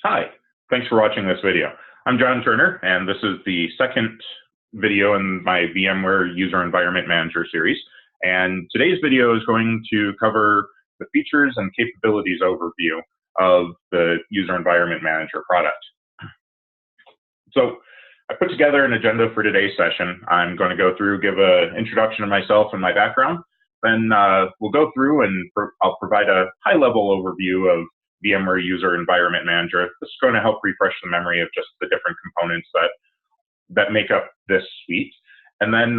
Hi, thanks for watching this video. I'm John Turner, and this is the second video in my VMware User Environment Manager series. And today's video is going to cover the features and capabilities overview of the User Environment Manager product. So I put together an agenda for today's session. I'm going to go through, give an introduction of myself and my background. Then we'll go through and I'll provide a high-level overview of VMware User Environment Manager. This is going to help refresh the memory of just the different components that make up this suite. And then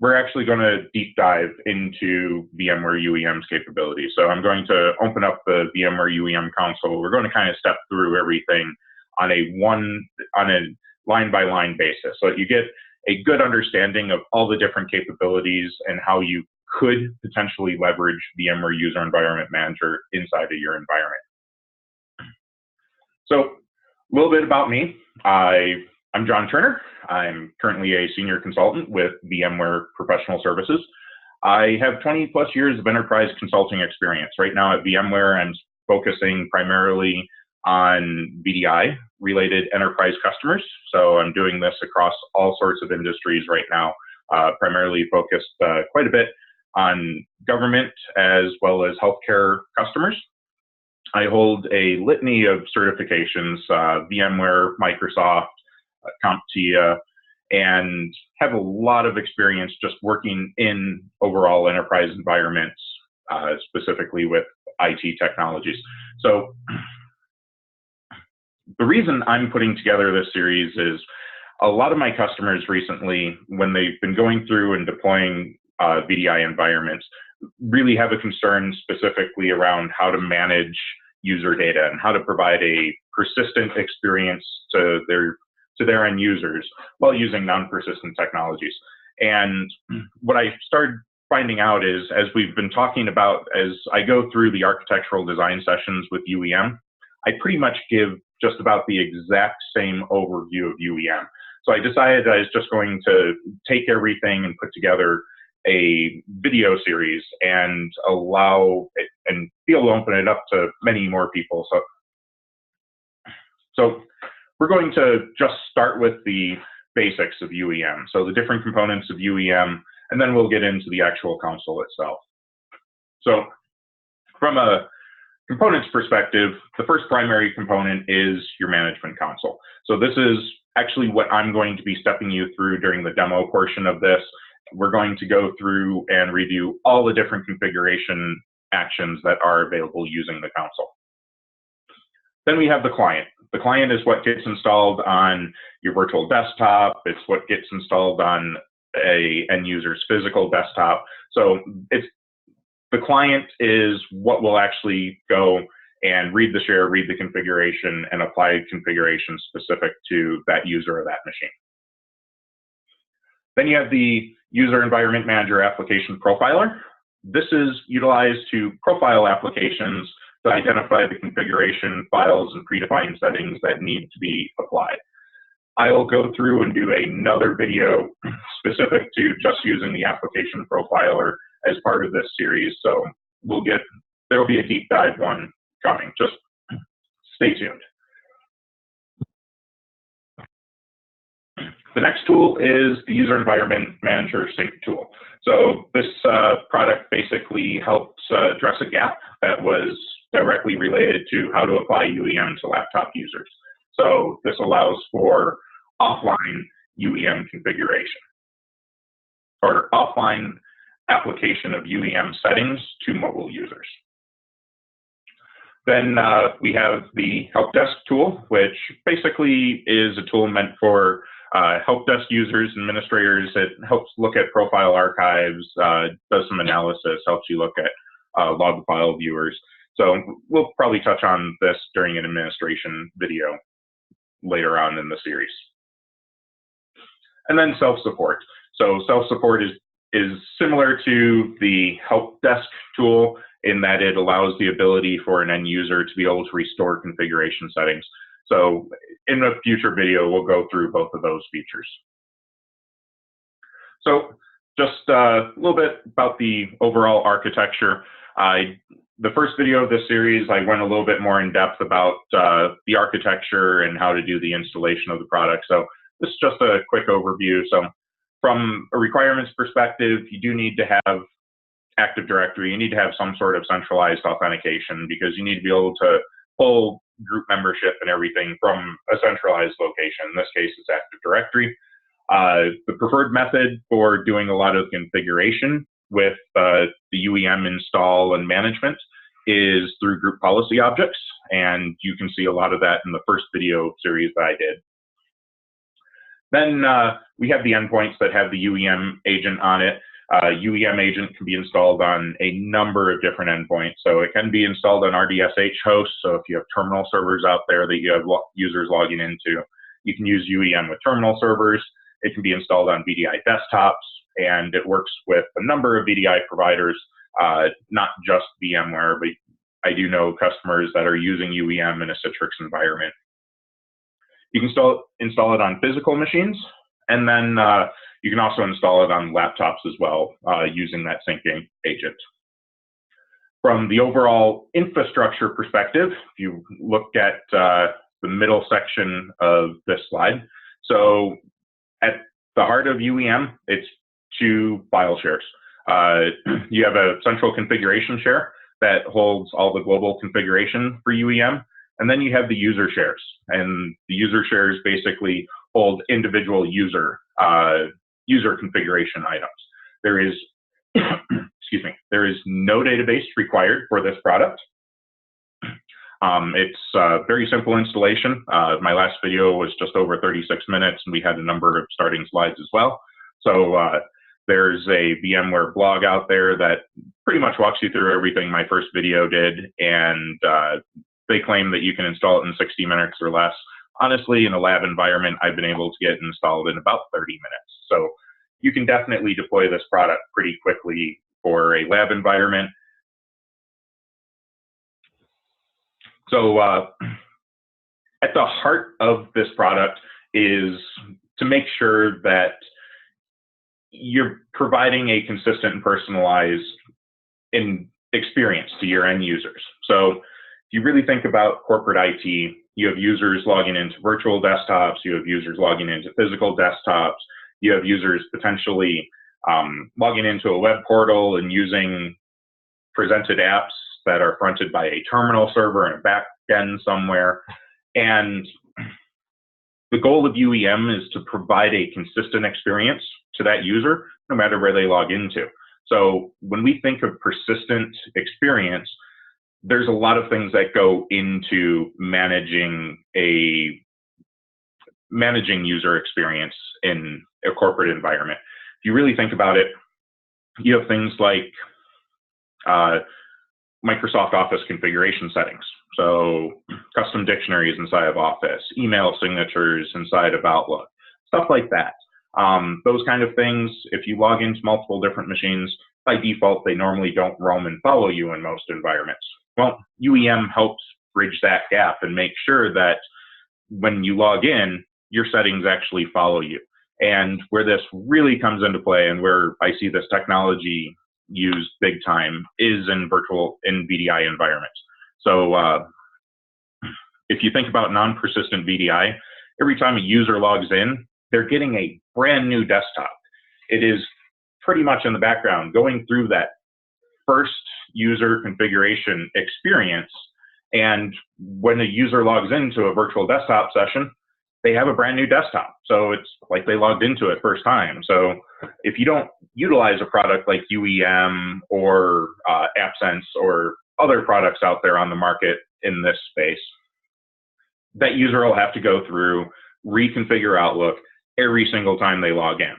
we're actually going to deep dive into VMware UEM's capabilities. So I'm going to open up the VMware UEM console. We're going to kind of step through everything on a line-by-line basis, so that you get a good understanding of all the different capabilities and how you could potentially leverage VMware User Environment Manager inside of your environment. So a little bit about me. I'm John Turner. I'm currently a senior consultant with VMware Professional Services. I have 20 plus years of enterprise consulting experience. Right now at VMware, I'm focusing primarily on VDI related enterprise customers. So I'm doing this across all sorts of industries right now, primarily focused quite a bit on government as well as healthcare customers. I hold a litany of certifications, VMware, Microsoft, CompTIA, and have a lot of experience just working in overall enterprise environments, specifically with IT technologies. So the reason I'm putting together this series is a lot of my customers recently, when they've been going through and deploying VDI environments, really have a concern specifically around how to manage user data and how to provide a persistent experience to their end users while using non-persistent technologies. And what I started finding out is, as we've been talking about, as I go through the architectural design sessions with UEM, I pretty much give just about the exact same overview of UEM. So I decided I was just going to take everything and put together a video series and allow it and be able to open it up to many more people. So we're going to just start with the basics of UEM. So the different components of UEM, and then we'll get into the actual console itself. So from a components perspective, the first primary component is your management console. So this is actually what I'm going to be stepping you through during the demo portion of this. We're going to go through and review all the different configuration actions that are available using the console. Then we have the client. The client is what gets installed on your virtual desktop. It's what gets installed on a end user's physical desktop. So the client is what will actually go and read the share, read the configuration, and apply configuration specific to that user or that machine. Then you have the User Environment Manager Application Profiler. This is utilized to profile applications to identify the configuration files and predefined settings that need to be applied. I'll go through and do another video specific to just using the application profiler as part of this series. So there will be a deep dive one coming. Just stay tuned. The next tool is the User Environment Manager Sync tool. So this product basically helps address a gap that was directly related to how to apply UEM to laptop users. So this allows for offline UEM configuration or offline application of UEM settings to mobile users. Then we have the Help Desk tool, which basically is a tool meant for help desk users, administrators. It helps look at profile archives, does some analysis, helps you look at log file viewers. So we'll probably touch on this during an administration video later on in the series. And then self-support. So self-support is similar to the Help Desk tool in that it allows the ability for an end user to be able to restore configuration settings. So in a future video, we'll go through both of those features. So just a little bit about the overall architecture. I the first video of this series, I went a little bit more in depth about the architecture and how to do the installation of the product. So this is just a quick overview. So from a requirements perspective, you do need to have Active Directory. You need to have some sort of centralized authentication because you need to be able to pull group membership and everything from a centralized location. In this case, it's Active Directory. The preferred method for doing a lot of configuration with the UEM install and management is through group policy objects, and you can see a lot of that in the first video series that I did. Then we have the endpoints that have the UEM agent on it. UEM agent can be installed on a number of different endpoints. So it can be installed on RDSH hosts. So if you have terminal servers out there that you have users logging into, you can use UEM with terminal servers. It can be installed on VDI desktops, and it works with a number of VDI providers, not just VMware, but I do know customers that are using UEM in a Citrix environment. You can install it on physical machines, and then you can also install it on laptops as well using that syncing agent. From the overall infrastructure perspective, if you look at the middle section of this slide, so at the heart of UEM, it's 2 file shares. You have a central configuration share that holds all the global configuration for UEM, and then you have the user shares. And the user shares basically hold individual user configuration items. There is, excuse me, there is no database required for this product. It's a very simple installation. My last video was just over 36 minutes, and we had a number of starting slides as well. So there's a VMware blog out there that pretty much walks you through everything my first video did, and they claim that you can install it in 60 minutes or less. Honestly, in a lab environment, I've been able to get it installed in about 30 minutes. So you can definitely deploy this product pretty quickly for a lab environment. So at the heart of this product is to make sure that you're providing a consistent and personalized experience to your end users. So if you really think about corporate IT, you have users logging into virtual desktops, you have users logging into physical desktops, you have users potentially logging into a web portal and using presented apps that are fronted by a terminal server and a back end somewhere. And the goal of UEM is to provide a consistent experience to that user, no matter where they log into. So when we think of persistent experience, there's a lot of things that go into managing user experience in a corporate environment. If you really think about it, you have things like Microsoft Office configuration settings. So custom dictionaries inside of Office, email signatures inside of Outlook, stuff like that. Those kind of things, if you log into multiple different machines, by default, they normally don't roam and follow you in most environments. Well, UEM helps bridge that gap and make sure that when you log in, your settings actually follow you. And where this really comes into play and where I see this technology used big time is in VDI environments. So if you think about non-persistent VDI, every time a user logs in, they're getting a brand new desktop. It is pretty much in the background going through that first user configuration experience. And when a user logs into a virtual desktop session, they have a brand new desktop. So it's like they logged into it first time. So if you don't utilize a product like UEM or AppSense or other products out there on the market in this space, that user will have to go through, reconfigure Outlook every single time they log in.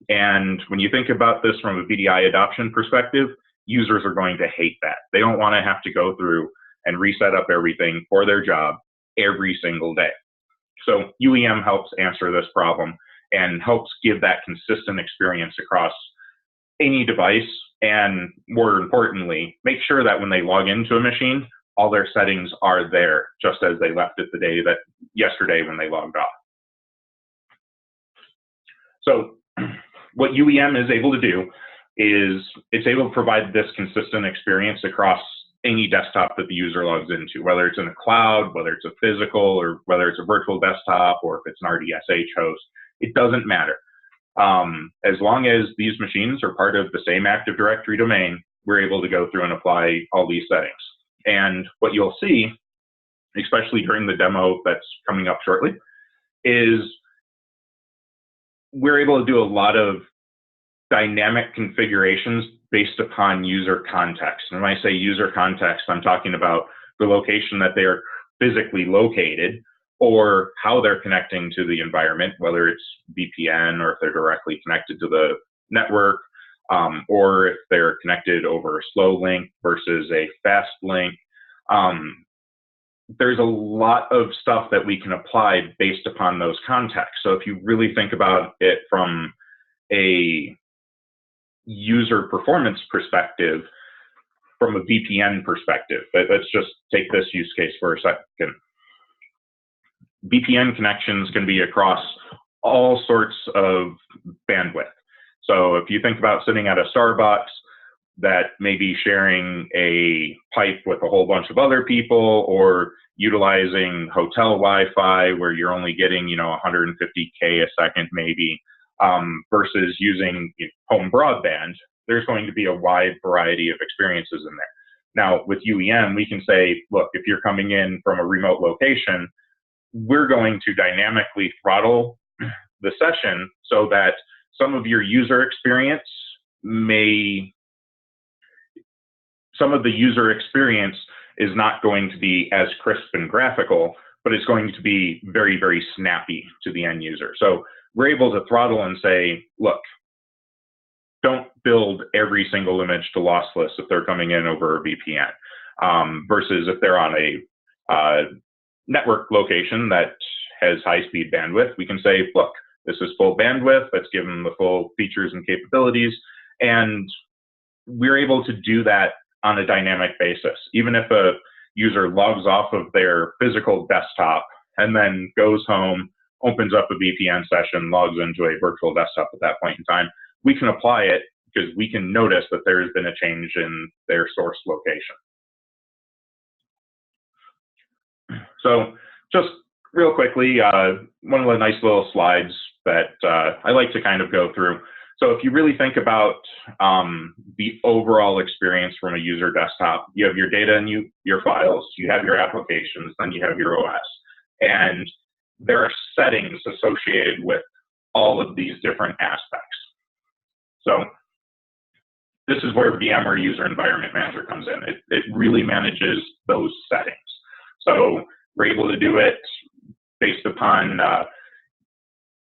And when you think about this from a VDI adoption perspective, users are going to hate that. They don't want to have to go through and reset up everything for their job every single day. So UEM helps answer this problem and helps give that consistent experience across any device, and more importantly, make sure that when they log into a machine, all their settings are there just as they left it yesterday when they logged off. So what UEM is able to do is it's able to provide this consistent experience across any desktop that the user logs into, whether it's in a cloud, whether it's a physical, or whether it's a virtual desktop, or if it's an RDSH host. It doesn't matter. As long as these machines are part of the same Active Directory domain, we're able to go through and apply all these settings. And what you'll see, especially during the demo that's coming up shortly, is we're able to do a lot of dynamic configurations based upon user context. And when I say user context, I'm talking about the location that they're physically located, or how they're connecting to the environment, whether it's VPN or if they're directly connected to the network, or if they're connected over a slow link versus a fast link. There's a lot of stuff that we can apply based upon those contexts. So if you really think about it from a user performance perspective, from a VPN perspective, let's just take this use case for a second. VPN connections can be across all sorts of bandwidth. So if you think about sitting at a Starbucks that may be sharing a pipe with a whole bunch of other people, or utilizing hotel Wi-Fi where you're only getting, 150K a second maybe, versus using home broadband, there's going to be a wide variety of experiences in there. Now with UEM, we can say, look, if you're coming in from a remote location, we're going to dynamically throttle the session so that some of your user experience is not going to be as crisp and graphical, but it's going to be very, very snappy to the end user. So we're able to throttle and say, look, don't build every single image to lossless if they're coming in over a VPN, versus if they're on a network location that has high-speed bandwidth, we can say, look, this is full bandwidth, let's give them the full features and capabilities, and we're able to do that on a dynamic basis. Even if a user logs off of their physical desktop and then goes home, opens up a VPN session, logs into a virtual desktop at that point in time, we can apply it because we can notice that there has been a change in their source location. So just real quickly, one of the nice little slides that I like to kind of go through. So if you really think about the overall experience from a user desktop, you have your data and your files, you have your applications, then you have your OS. And there are settings associated with all of these different aspects. So this is where VMware User Environment Manager comes in. It really manages those settings. So we're able to do it based upon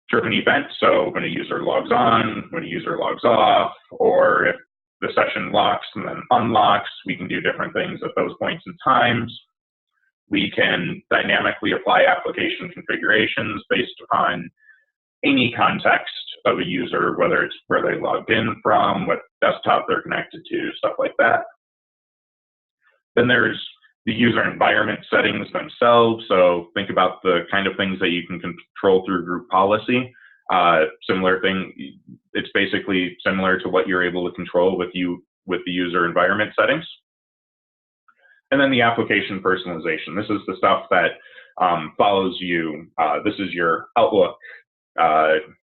driven events. So when a user logs on, when a user logs off, or if the session locks and then unlocks, we can do different things at those points in times. We can dynamically apply application configurations based upon any context of a user, whether it's where they logged in from, what desktop they're connected to, stuff like that. Then there's the user environment settings themselves. So think about the kind of things that you can control through group policy. Similar thing, it's basically similar to what you're able to control with the user environment settings. And then the application personalization. This is the stuff that follows you. This is your Outlook.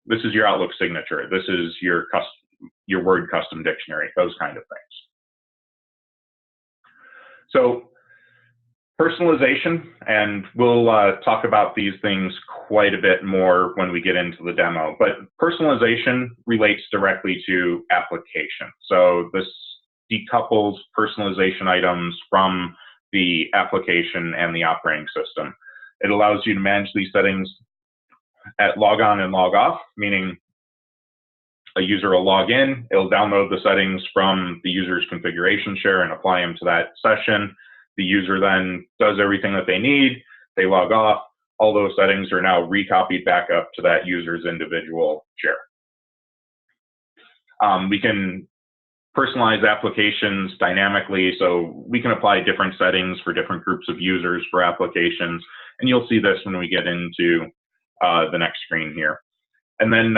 This is your Outlook signature. This is your Word custom dictionary, those kind of things. So personalization, and we'll talk about these things quite a bit more when we get into the demo, but personalization relates directly to application. So this decouples personalization items from the application and the operating system. It allows you to manage these settings at log on and log off, meaning a user will log in, it'll download the settings from the user's configuration share and apply them to that session. The user then does everything that they need, they log off, all those settings are now recopied back up to that user's individual share. We can personalize applications dynamically, so we can apply different settings for different groups of users for applications, and you'll see this when we get into the next screen here. And then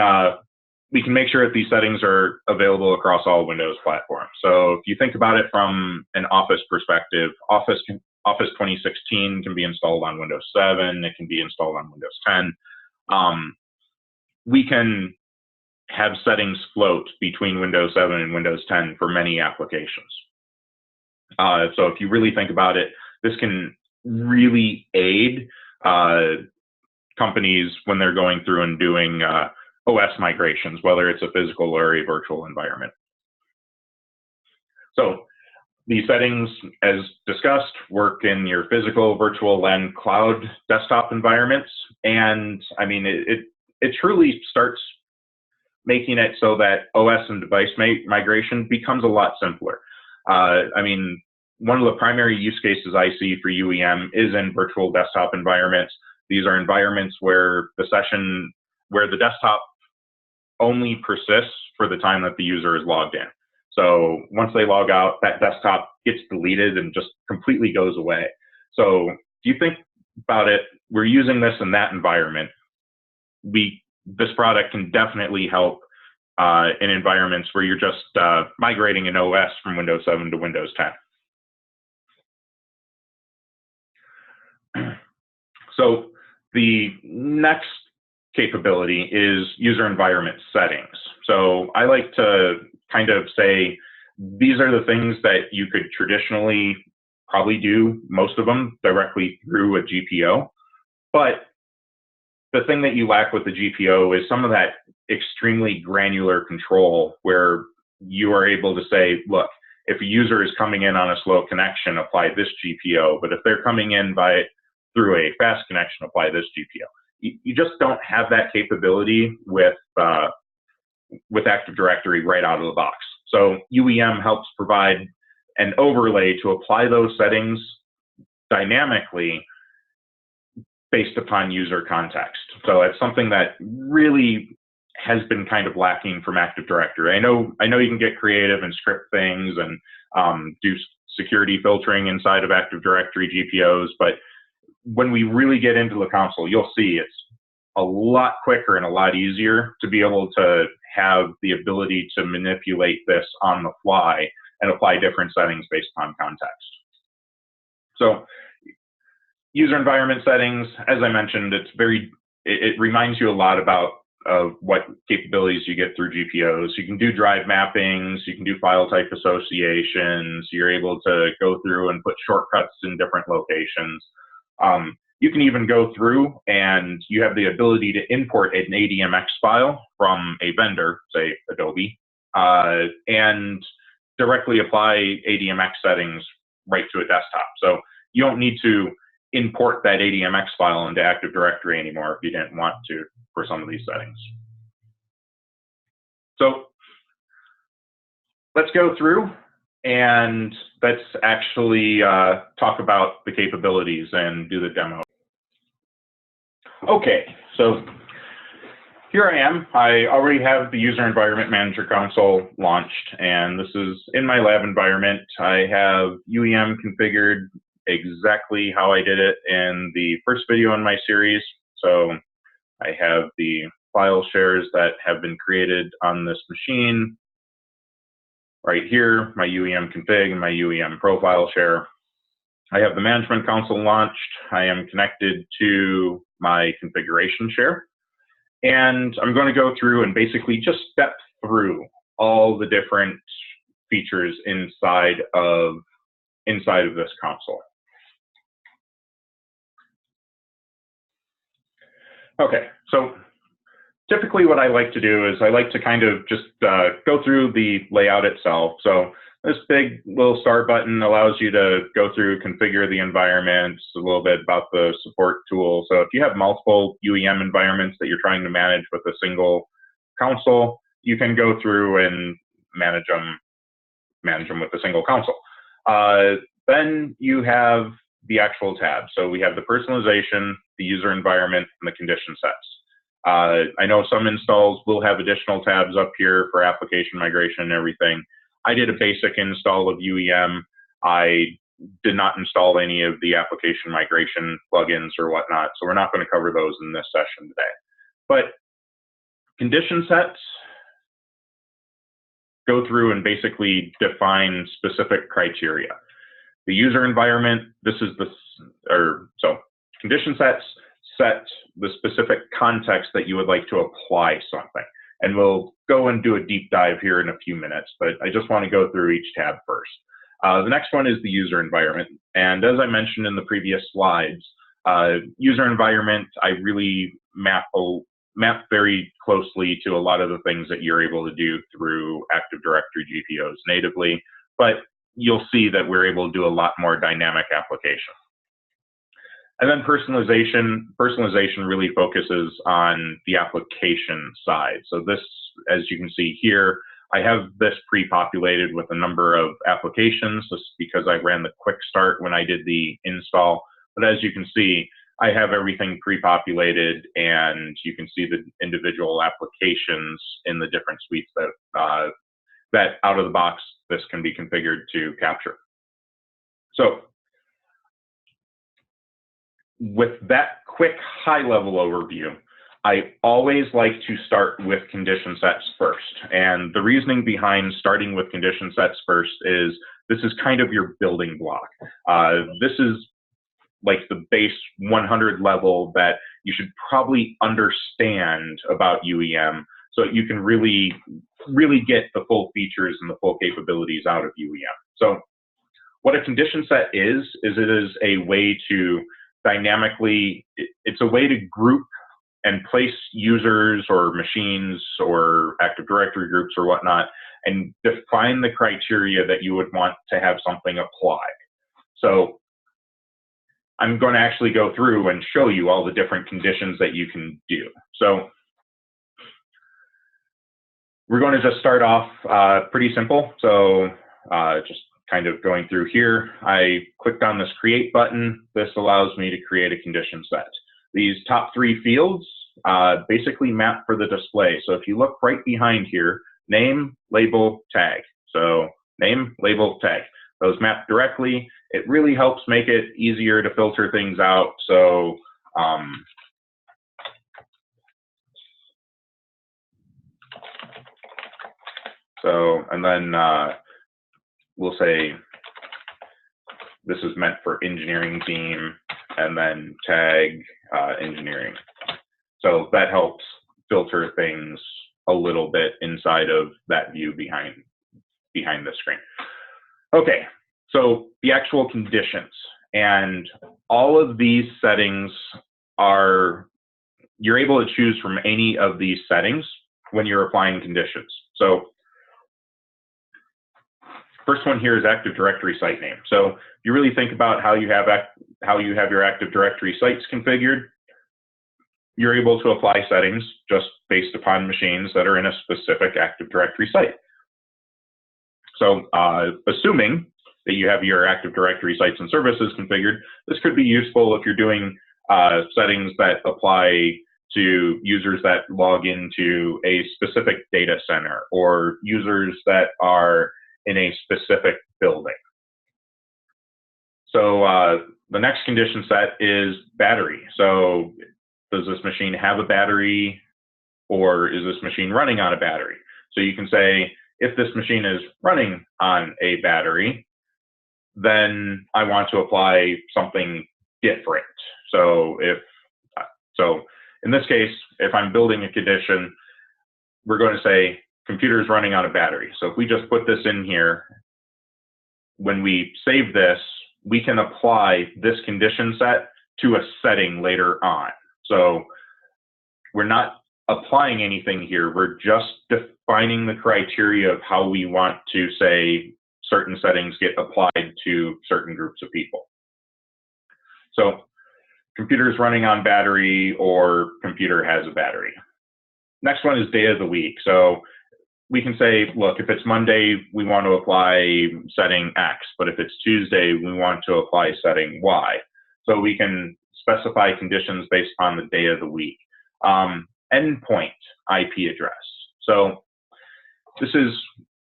we can make sure that these settings are available across all Windows platforms. So if you think about it from an Office perspective, Office 2016 can be installed on Windows 7. It can be installed on Windows 10. We can have settings float between Windows 7 and Windows 10 for many applications. So if you really think about it, this can really aid companies when they're going through and doing OS migrations, whether it's a physical or a virtual environment. So these settings, as discussed, work in your physical, virtual, and cloud desktop environments. And I mean, it truly starts making it so that OS and device migration becomes a lot simpler. I mean, one of the primary use cases I see for UEM is in virtual desktop environments. These are environments where the desktop only persists for the time that the user is logged in. So once they log out, that desktop gets deleted and just completely goes away. So if you think about it, we're using this in that environment. This product can definitely help in environments where you're just migrating an OS from Windows 7 to Windows 10. So the next capability is user environment settings. So I like to kind of say these are the things that you could traditionally probably do, most of them directly through a GPO. But the thing that you lack with the GPO is some of that extremely granular control where you are able to say, look, if a user is coming in on a slow connection, apply this GPO. But if they're coming in through a fast connection, apply this GPO. You just don't have that capability with Active Directory right out of the box. So UEM helps provide an overlay to apply those settings dynamically based upon user context. So it's something that really has been kind of lacking from Active Directory. I know you can get creative and script things and do security filtering inside of Active Directory GPOs, but when we really get into the console, you'll see it's a lot quicker and a lot easier to be able to have the ability to manipulate this on the fly and apply different settings based on context. So user environment settings, as I mentioned, it reminds you a lot about what capabilities you get through GPOs. You can do drive mappings, you can do file type associations, you're able to go through and put shortcuts in different locations. You can even go through and you have the ability to import an ADMX file from a vendor, say Adobe, and directly apply ADMX settings right to a desktop. So you don't need to import that ADMX file into Active Directory anymore if you didn't want to for some of these settings. So let's go through and let's actually talk about the capabilities and do the demo. Okay, so here I am. I already have the User Environment Manager console launched, and this is in my lab environment. I have UEM configured exactly how I did it in the first video in my series. So I have the file shares that have been created on this machine. Right here, my UEM config and my UEM profile share. I have the management console launched. I am connected to my configuration share. And I'm going to go through and basically just step through all the different features inside of this console. Okay, so typically what I like to do is I like to kind of just go through the layout itself. So this big little star button allows you to go through, configure the environments, a little bit about the support tool. So if you have multiple UEM environments that you're trying to manage with a single console, you can go through and manage them with a single console. Then you have the actual tabs. So we have the personalization, the user environment, and the condition sets. I know some installs will have additional tabs up here for application migration and everything. I did a basic install of UEM. I did not install any of the application migration plugins or whatnot, so we're not going to cover those in this session today. But condition sets go through and basically define specific criteria. The user environment, so condition sets set the specific context that you would like to apply something. And we'll go and do a deep dive here in a few minutes, but I just want to go through each tab first. The next one is the user environment. And as I mentioned in the previous slides, user environment, I really map very closely to a lot of the things that you're able to do through Active Directory GPOs natively, but you'll see that we're able to do a lot more dynamic application. And then personalization. Personalization really focuses on the application side. So this, as you can see here, I have this pre-populated with a number of applications just because I ran the quick start when I did the install. But as you can see, I have everything pre-populated, and you can see the individual applications in the different suites that out of the box this can be configured to capture. So with that quick high-level overview, I always like to start with condition sets first. And the reasoning behind starting with condition sets first is this is kind of your building block. This is like the base 100 level that you should probably understand about UEM so you can really get the full features and the full capabilities out of UEM. So what a condition set is it is a way to dynamically, it's a way to group and place users or machines or Active Directory groups or whatnot and define the criteria that you would want to have something apply. So I'm going to actually go through and show you all the different conditions that you can do. So we're going to just start off pretty simple. So just kind of going through here, I clicked on this create button. This allows me to create a condition set. These top three fields basically map for the display. So if you look right behind here, name, label, tag. So name, label, tag. Those map directly. It really helps make it easier to filter things out. So and then we'll say this is meant for engineering team, and then tag engineering. So that helps filter things a little bit inside of that view behind the screen. Okay, so the actual conditions, and all of these settings you're able to choose from any of these settings when you're applying conditions. So first one here is Active Directory site name. So if you really think about how you have your Active Directory sites configured, you're able to apply settings just based upon machines that are in a specific Active Directory site. So assuming that you have your Active Directory sites and services configured, this could be useful if you're doing settings that apply to users that log into a specific data center or users that are in a specific building. So the next condition set is battery. So does this machine have a battery, or is this machine running on a battery? So you can say, if this machine is running on a battery, then I want to apply something different. So in this case, if I'm building a condition, we're going to say computer's running on a battery. So if we just put this in here, when we save this, we can apply this condition set to a setting later on. So we're not applying anything here. We're just defining the criteria of how we want to say certain settings get applied to certain groups of people. So computer's running on battery, or computer has a battery. Next one is day of the week. So we can say, look, if it's Monday, we want to apply setting X, but if it's Tuesday, we want to apply setting Y. So we can specify conditions based on the day of the week. Endpoint IP address. So this is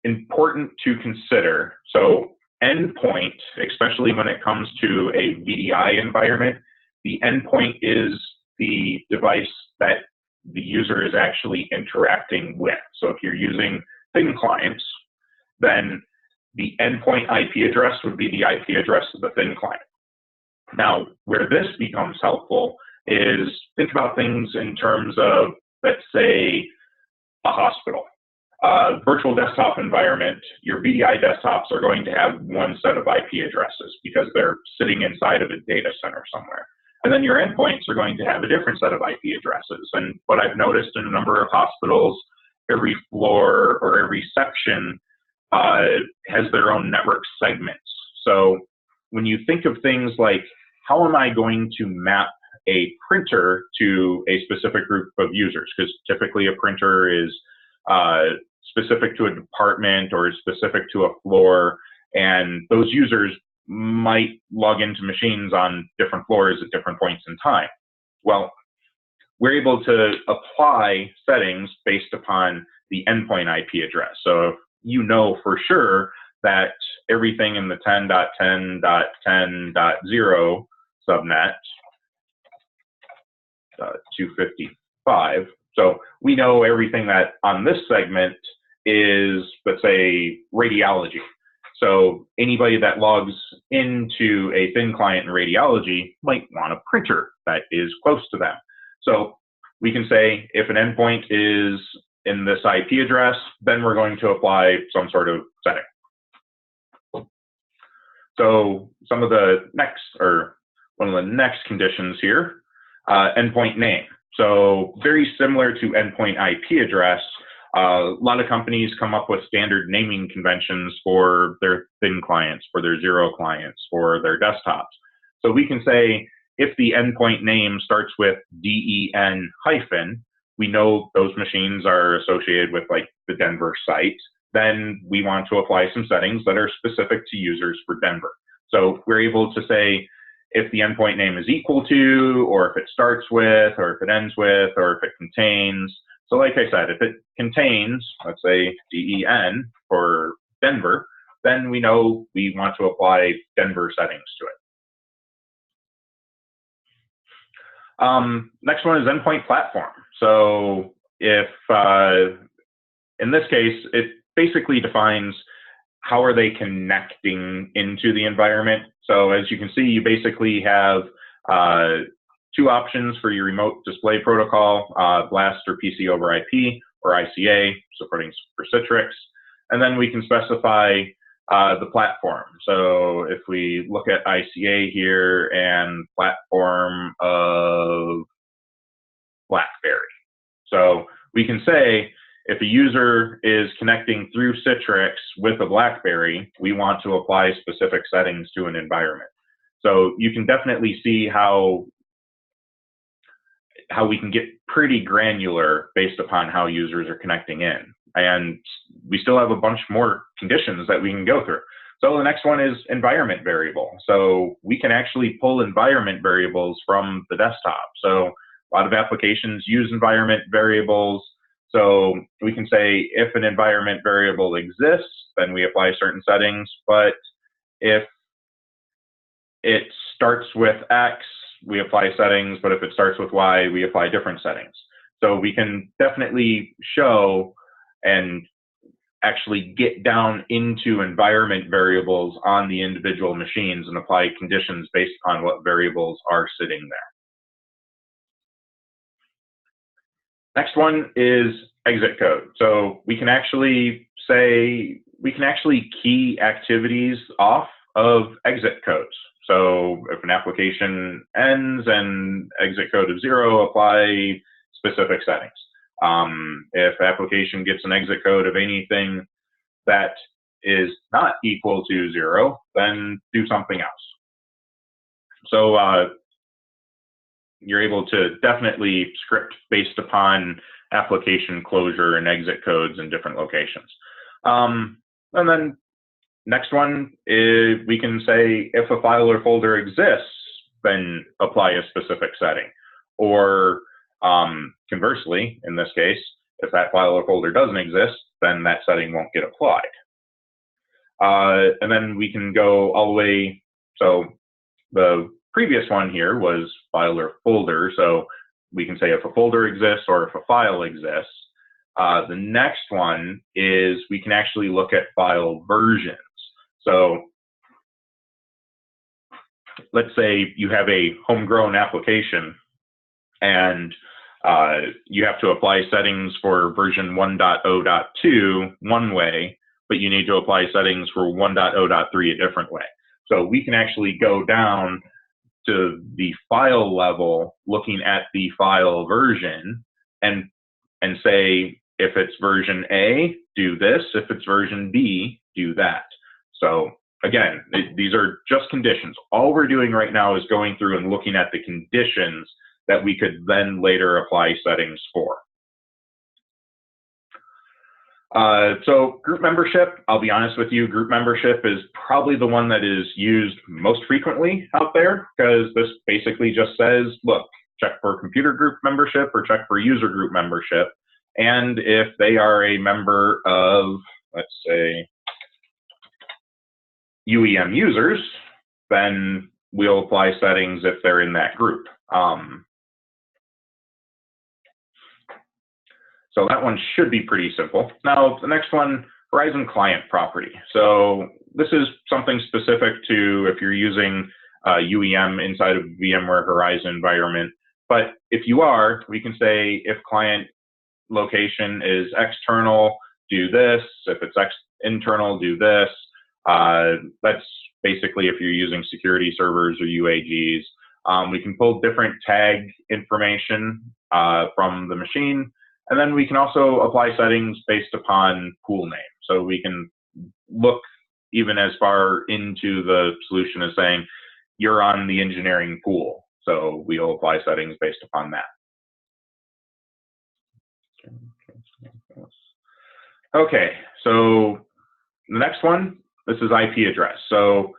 important to consider. So endpoint, especially when it comes to a VDI environment, the endpoint is the device that the user is actually interacting with. So if you're using thin clients, then the endpoint IP address would be the IP address of the thin client. Now, where this becomes helpful is think about things in terms of, let's say, a hospital. Virtual desktop environment, your VDI desktops are going to have one set of IP addresses because they're sitting inside of a data center somewhere. And then your endpoints are going to have a different set of IP addresses. And what I've noticed in a number of hospitals, every floor or every section has their own network segments. So when you think of things like, how am I going to map a printer to a specific group of users? Because typically a printer is specific to a department or is specific to a floor, and those users might log into machines on different floors at different points in time. Well, we're able to apply settings based upon the endpoint IP address. So if you know for sure that everything in the 10.10.10.0 subnet, 255, so we know everything that on this segment is, let's say, radiology. So anybody that logs into a thin client in radiology might want a printer that is close to them. So we can say if an endpoint is in this IP address, then we're going to apply some sort of setting. So some of the next, or one of the next conditions here, endpoint name. So very similar to endpoint IP address, a lot of companies come up with standard naming conventions for their thin clients, for their zero clients, for their desktops. So we can say if the endpoint name starts with DEN hyphen, we know those machines are associated with like the Denver site, then we want to apply some settings that are specific to users for Denver. So we're able to say if the endpoint name is equal to, or if it starts with, or if it ends with, or if it contains. So like I said, if it contains, let's say DEN for Denver, then we know we want to apply Denver settings to it. Next one is endpoint platform. So if, in this case, it basically defines how are they connecting into the environment. So as you can see, you basically have two options for your remote display protocol, BLAST or PC over IP, or ICA, supporting for Citrix. And then we can specify the platform. So if we look at ICA here and platform of BlackBerry. So we can say if a user is connecting through Citrix with a BlackBerry, we want to apply specific settings to an environment. So you can definitely see how we can get pretty granular based upon how users are connecting in. And we still have a bunch more conditions that we can go through. So the next one is environment variable. So we can actually pull environment variables from the desktop. So a lot of applications use environment variables. So we can say if an environment variable exists, then we apply certain settings. But if it starts with X, we apply settings. But if it starts with Y, we apply different settings. So we can definitely show and actually get down into environment variables on the individual machines and apply conditions based on what variables are sitting there. Next one is exit code. So we can actually say, we can actually key activities off of exit codes. So if an application ends and exit code of 0, apply specific settings. If application gets an exit code of anything that is not equal to 0, then do something else. So you're able to definitely script based upon application closure and exit codes in different locations. And then next one is we can say if a file or folder exists, then apply a specific setting. Or conversely, in this case, if that file or folder doesn't exist, then that setting won't get applied. And then we can go all the way, so the previous one here was file or folder, so we can say if a folder exists or if a file exists. The next one is we can actually look at file versions. So let's say you have a homegrown application and you have to apply settings for version 1.0.2 one way, but you need to apply settings for 1.0.3 a different way. So we can actually go down to the file level, looking at the file version, and say, if it's version A, do this. If it's version B, do that. So again, these are just conditions. All we're doing right now is going through and looking at the conditions that we could then later apply settings for. So group membership, I'll be honest with you, group membership is probably the one that is used most frequently out there, because this basically just says, look, check for computer group membership or check for user group membership. And if they are a member of, let's say, UEM users, then we'll apply settings if they're in that group. So that one should be pretty simple. Now, the next one, Horizon Client Property. So this is something specific to if you're using UEM inside of VMware Horizon environment. But if you are, we can say if client location is external, do this. If it's internal, do this. That's basically if you're using security servers or UAGs. We can pull different tag information from the machine. And then we can also apply settings based upon pool name. So we can look even as far into the solution as saying, you're on the engineering pool. So we'll apply settings based upon that. Okay, so the next one, this is IP address. So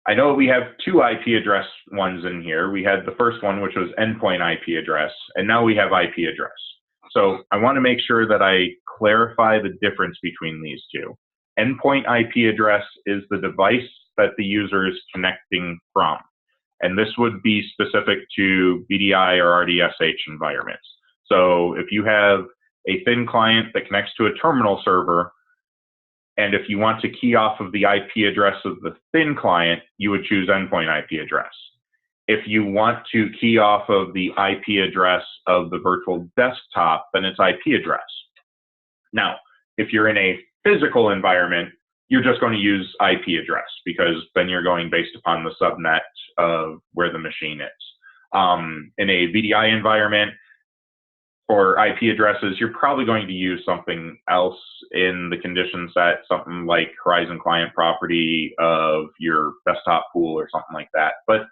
I know we have two IP address ones in here. We had the first one, which was endpoint IP address, and now we have IP address. So I want to make sure that I clarify the difference between these two. Endpoint IP address is the device that the user is connecting from. And this would be specific to VDI or RDSH environments. So if you have a thin client that connects to a terminal server, and if you want to key off of the IP address of the thin client, you would choose endpoint IP address. If you want to key off of the IP address of the virtual desktop, then it's IP address. Now, if you're in a physical environment, you're just going to use IP address, because then you're going based upon the subnet of where the machine is. In a VDI environment, for IP addresses, you're probably going to use something else in the condition set, something like Horizon Client Property of your desktop pool or something like that. But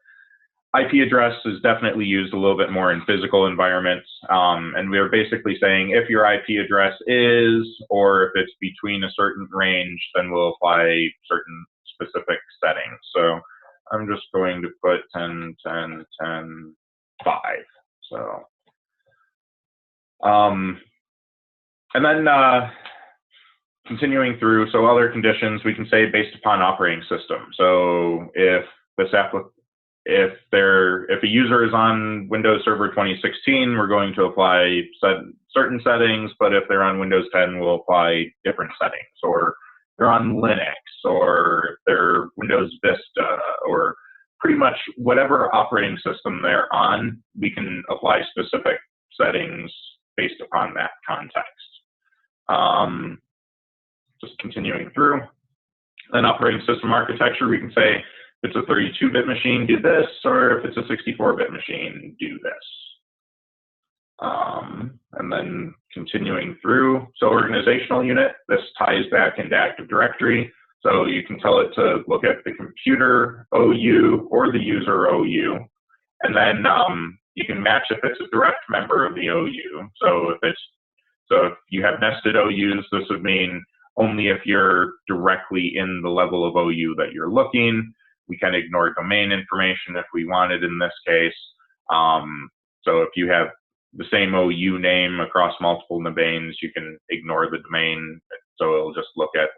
IP address is definitely used a little bit more in physical environments. And we're basically saying if your IP address is, or if it's between a certain range, then we'll apply certain specific settings. So I'm just going to put 10, 10, 10, 5. So, and then continuing through, so other conditions we can say based upon operating system. So if this if a user is on Windows Server 2016, we're going to apply certain settings, but if they're on Windows 10, we'll apply different settings. Or they're on Linux, or they're Windows Vista, or pretty much whatever operating system they're on, we can apply specific settings based upon that context. Just continuing through. Then operating system architecture, we can say, if it's a 32-bit machine, do this, or if it's a 64-bit machine, do this. And then continuing through, so organizational unit, this ties back into Active Directory. So you can tell it to look at the computer OU or the user OU. And then you can match if it's a direct member of the OU. So if you have nested OUs, this would mean only if you're directly in the level of OU that you're looking. We can ignore domain information if we wanted in this case. So if you have the same OU name across multiple domains, you can ignore the domain. So it'll just look at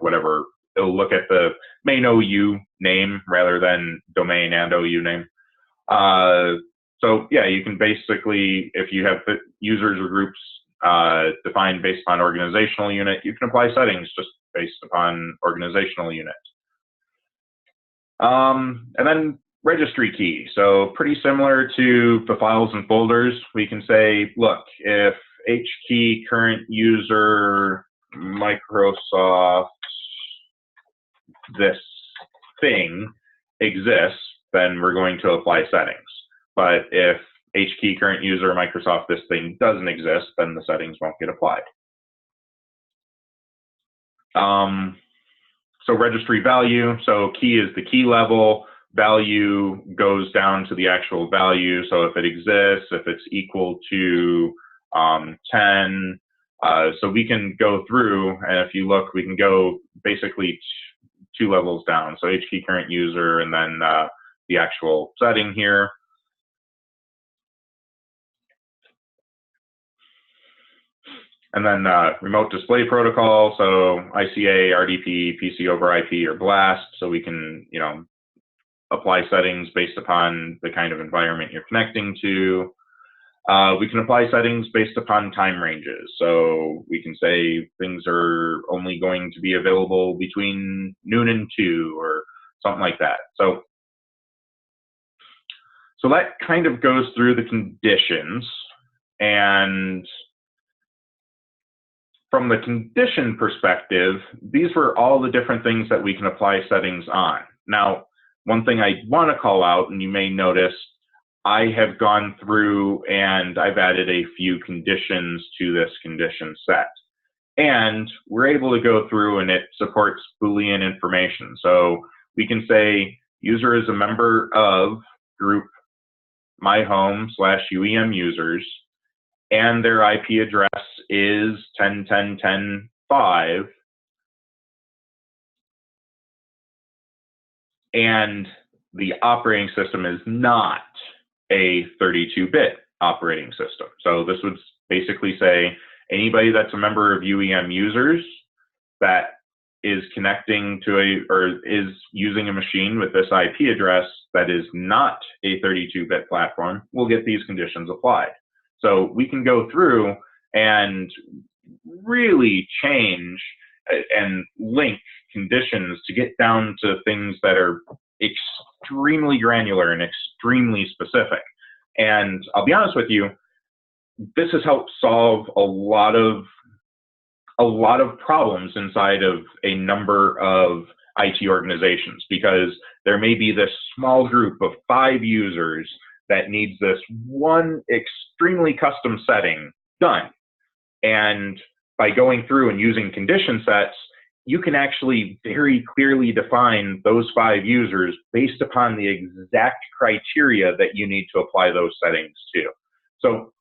it'll look at the main OU name rather than domain and OU name. So yeah, you can basically, if you have users or groups defined based upon organizational unit. You can apply settings just based upon organizational unit. And then registry key. So pretty similar to the files and folders. We can say, look, if H key current user Microsoft this thing exists, then we're going to apply settings. But if H key current user Microsoft this thing doesn't exist, then the settings won't get applied. So registry value, so key is the key level, value goes down to the actual value. So if it exists, if it's equal to 10, so we can go through, and if you look, we can go basically two levels down. So H key current user, and then the actual setting here. And then remote display protocol, so ICA, RDP, PC over IP, or BLAST, so we can, apply settings based upon the kind of environment you're connecting to. We can apply settings based upon time ranges. So we can say things are only going to be available between noon and 2 or something like that. So that kind of goes through the conditions. And from the condition perspective, these were all the different things that we can apply settings on. Now, one thing I want to call out, and you may notice, I have gone through and I've added a few conditions to this condition set. And we're able to go through and it supports Boolean information. So we can say user is a member of group myhome/UEM users, and their IP address is 10.10.10.5, and the operating system is not a 32-bit operating system. So this would basically say anybody that's a member of UEM users that is connecting to or is using a machine with this IP address that is not a 32-bit platform will get these conditions applied. So we can go through and really change and link conditions to get down to things that are extremely granular and extremely specific. And I'll be honest with you, this has helped solve a lot of problems inside of a number of IT organizations, because there may be this small group of 5 users that needs this one extremely custom setting done. And by going through and using condition sets, you can actually very clearly define those 5 users based upon the exact criteria that you need to apply those settings to. So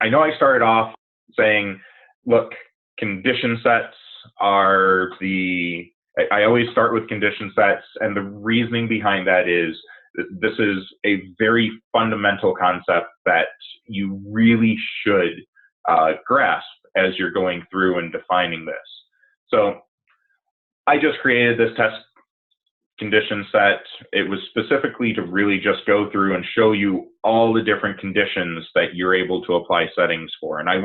I know I started off saying, look, condition sets are I always start with condition sets, and the reasoning behind that is this is a very fundamental concept that you really should grasp as you're going through and defining this. So I just created this test condition set. It was specifically to really just go through and show you all the different conditions that you're able to apply settings for. And I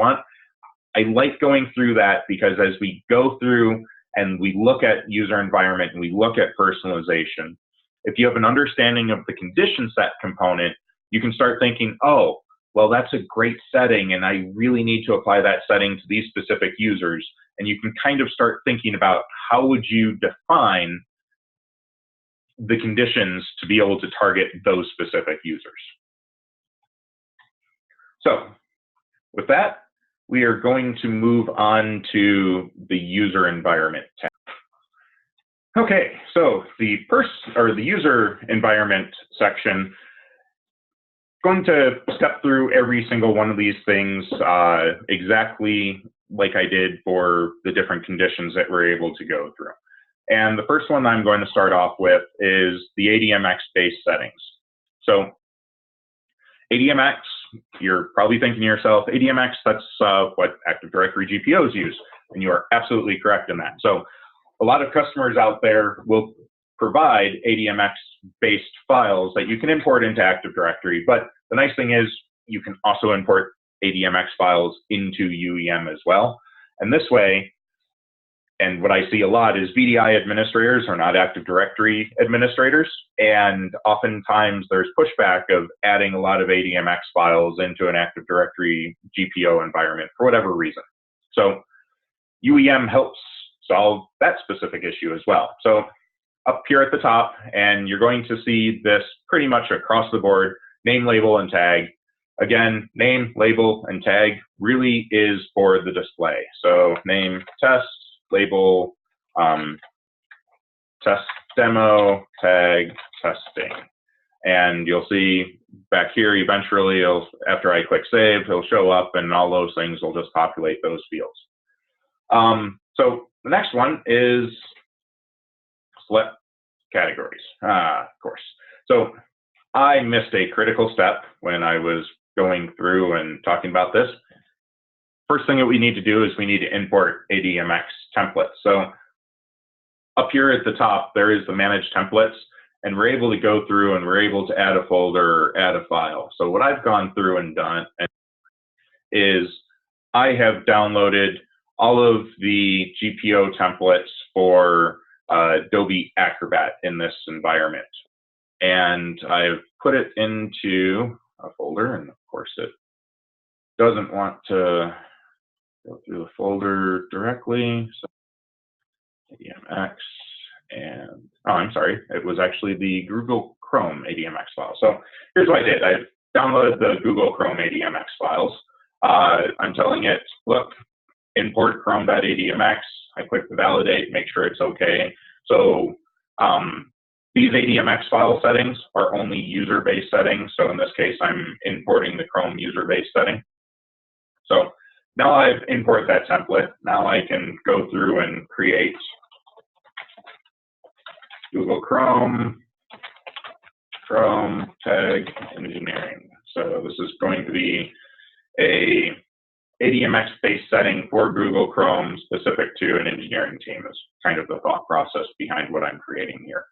like going through that, because as we go through and we look at user environment and we look at personalization, if you have an understanding of the condition set component, you can start thinking, oh, well, that's a great setting, and I really need to apply that setting to these specific users. And you can kind of start thinking about how would you define the conditions to be able to target those specific users. So with that, we are going to move on to the user environment tab. Okay, so the user environment section, going to step through every single one of these things exactly like I did for the different conditions that we're able to go through. And the first one I'm going to start off with is the ADMX-based settings. So ADMX, you're probably thinking to yourself, ADMX, that's what Active Directory GPOs use. And you are absolutely correct in that. So a lot of customers out there will provide ADMX-based files that you can import into Active Directory. But the nice thing is you can also import ADMX files into UEM as well. And this way, and what I see a lot is VDI administrators are not Active Directory administrators, and oftentimes there's pushback of adding a lot of ADMX files into an Active Directory GPO environment for whatever reason. So UEM helps solve that specific issue as well. So up here at the top, and you're going to see this pretty much across the board, name, label, and tag. Again, name, label, and tag really is for the display. So name, test, label, test demo, tag, testing. And you'll see back here, eventually, after I click save, it'll show up, and all those things will just populate those fields. So the next one is select categories, of course. So I missed a critical step when I was going through and talking about this. First thing that we need to do is we need to import ADMX templates. So up here at the top, there is the manage templates, and we're able to go through and we're able to add a folder or add a file. So what I've gone through and done is I have downloaded all of the GPO templates for Adobe Acrobat in this environment. And I've put it into a folder, and of course it doesn't want to go through the folder directly. So ADMX, and oh, I'm sorry, it was actually the Google Chrome ADMX file. So here's what I did. I downloaded the Google Chrome ADMX files. I'm telling it, look, import chrome.admx. I click the validate, make sure it's okay. So these ADMX file settings are only user-based settings. So in this case, I'm importing the Chrome user-based setting. So now I've imported that template. Now I can go through and create Google Chrome tag engineering. So this is going to be a ADMX-based setting for Google Chrome specific to an engineering team is kind of the thought process behind what I'm creating here.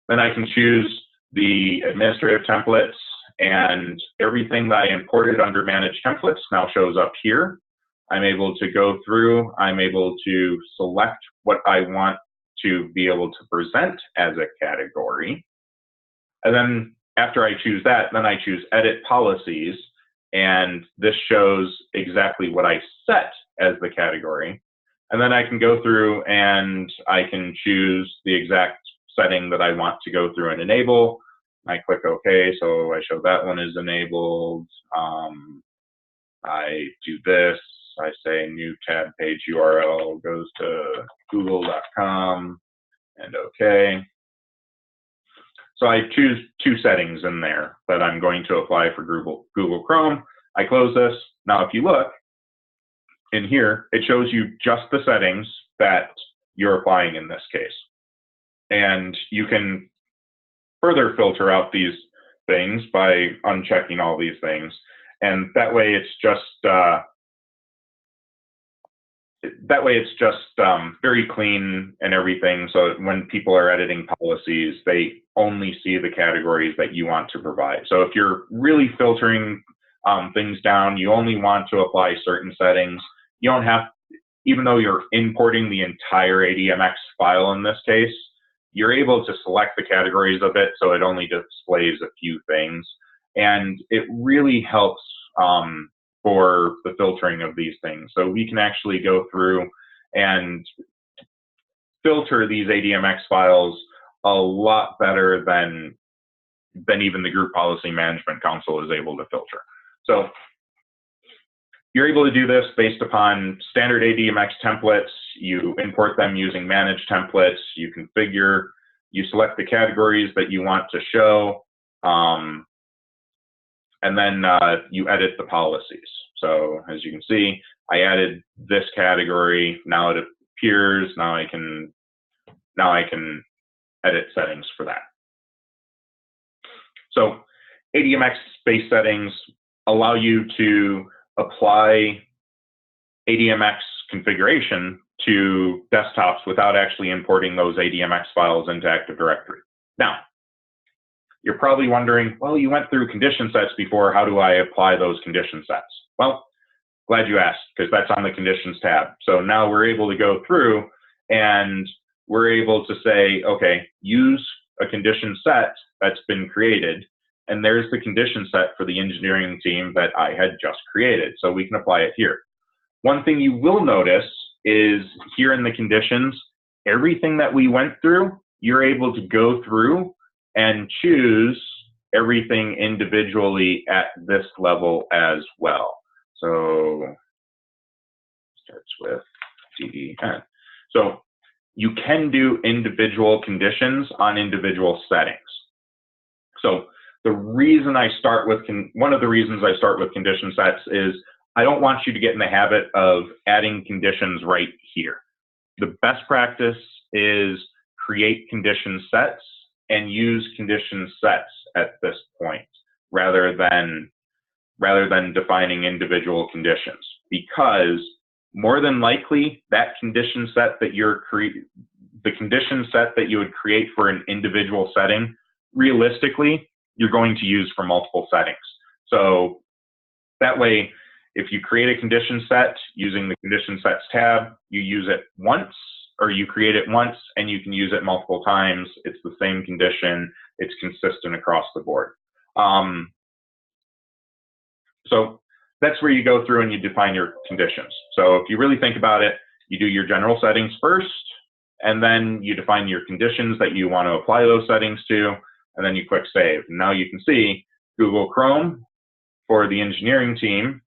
Then I can choose the administrative templates, and everything that I imported under Manage Templates now shows up here. I'm able to go through, I'm able to select what I want to be able to present as a category. And then after I choose that, then I choose Edit Policies, and this shows exactly what I set as the category. And then I can go through and I can choose the exact setting that I want to go through and enable. I click OK, so I show that one is enabled. I do this, I say new tab page URL goes to google.com and OK. So I choose two settings in there that I'm going to apply for Google Chrome. I close this. Now, if you look in here, it shows you just the settings that you're applying in this case. And you can further filter out these things by unchecking all these things. And that way it's just very clean and everything. So when people are editing policies, they only see the categories that you want to provide. So if you're really filtering things down, you only want to apply certain settings. You don't have, even though you're importing the entire ADMX file in this case, you're able to select the categories of it, so it only displays a few things. And it really helps for the filtering of these things. So we can actually go through and filter these ADMX files a lot better than even the Group Policy Management Council is able to filter. So you're able to do this based upon standard ADMX templates. You import them using Manage Templates. You configure, you select the categories that you want to show, and then you edit the policies. So as you can see, I added this category. Now it appears. Now I can edit settings for that. So ADMX-based settings allow you to apply ADMX configuration to desktops without actually importing those ADMX files into Active Directory. Now, you're probably wondering, well, you went through condition sets before. How do I apply those condition sets? Well, Glad you asked, because that's on the conditions tab. So now we're able to go through and we're able to say, okay, use a condition set that's been created. And there's the condition set for the engineering team that I had just created. So we can apply it here. One thing you will notice is here in the conditions, everything that we went through, you're able to go through and choose everything individually at this level as well. So starts with DEN. So you can do individual conditions on individual settings. So the reason I start with, one of the reasons I start with condition sets is I don't want you to get in the habit of adding conditions right here. The best practice is create condition sets and use condition sets at this point rather than defining individual conditions, because more than likely that condition set that the condition set that you would create for an individual setting, realistically, you're going to use for multiple settings. So that way, if you create a condition set using the condition sets tab, you use it once, or you create it once and you can use it multiple times. It's the same condition. It's consistent across the board. So that's where you go through and you define your conditions. So if you really think about it, you do your general settings first, and then you define your conditions that you want to apply those settings to, and then you click save. And now you can see Google Chrome for the engineering team,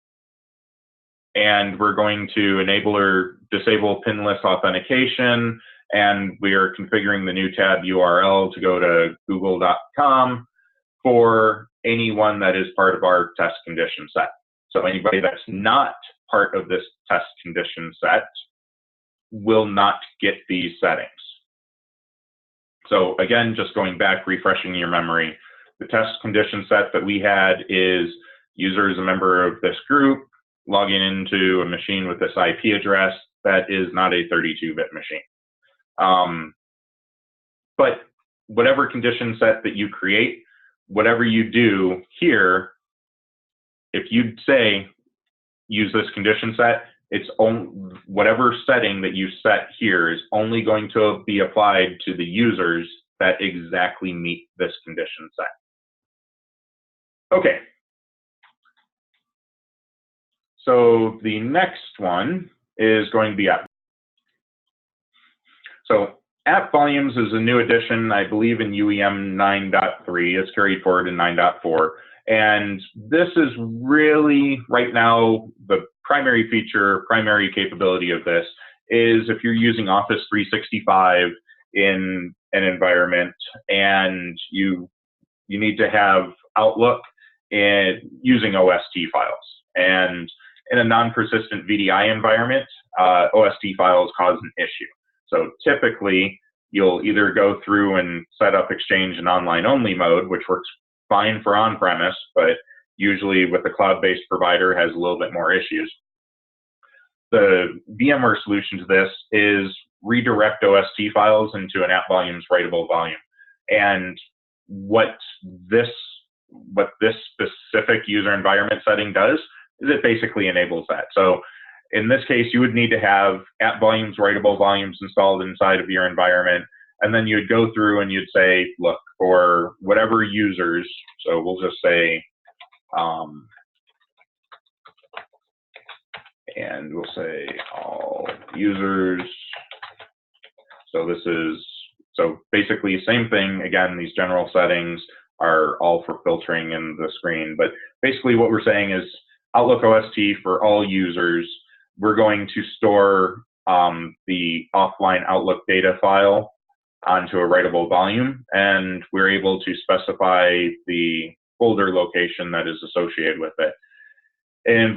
and we're going to enable or disable pinless authentication, and we are configuring the new tab URL to go to google.com for anyone that is part of our test condition set. So anybody that's not part of this test condition set will not get these settings. So again, just going back, refreshing your memory, the test condition set that we had is user is a member of this group, logging into a machine with this IP address that is not a 32-bit machine. But whatever condition set that you create, whatever you do here, if you say use this condition set, it's only whatever setting that you set here is only going to be applied to the users that exactly meet this condition set. Okay. So the next one is going to be app. So app volumes is a new addition, I believe, in UEM 9.3. It's carried forward in 9.4. And this is really, right now, the primary feature, primary capability of this is if you're using Office 365 in an environment and you need to have Outlook using OST files. And in a non-persistent VDI environment, OST files cause an issue. So typically, you'll either go through and set up Exchange in online-only mode, which works fine for on-premise, but usually with the cloud-based provider has a little bit more issues. The VMware solution to this is redirect OST files into an app volumes writable volume. And what this specific user environment setting does is it basically enables that. So in this case, you would need to have app volumes writable volumes installed inside of your environment. And then you'd go through and you'd say, look, for whatever users, so we'll just say, and we'll say all users. So this is, so basically same thing. Again, these general settings are all for filtering in the screen. But basically what we're saying is Outlook OST for all users, we're going to store the offline Outlook data file onto a writable volume, and we're able to specify the folder location that is associated with it. In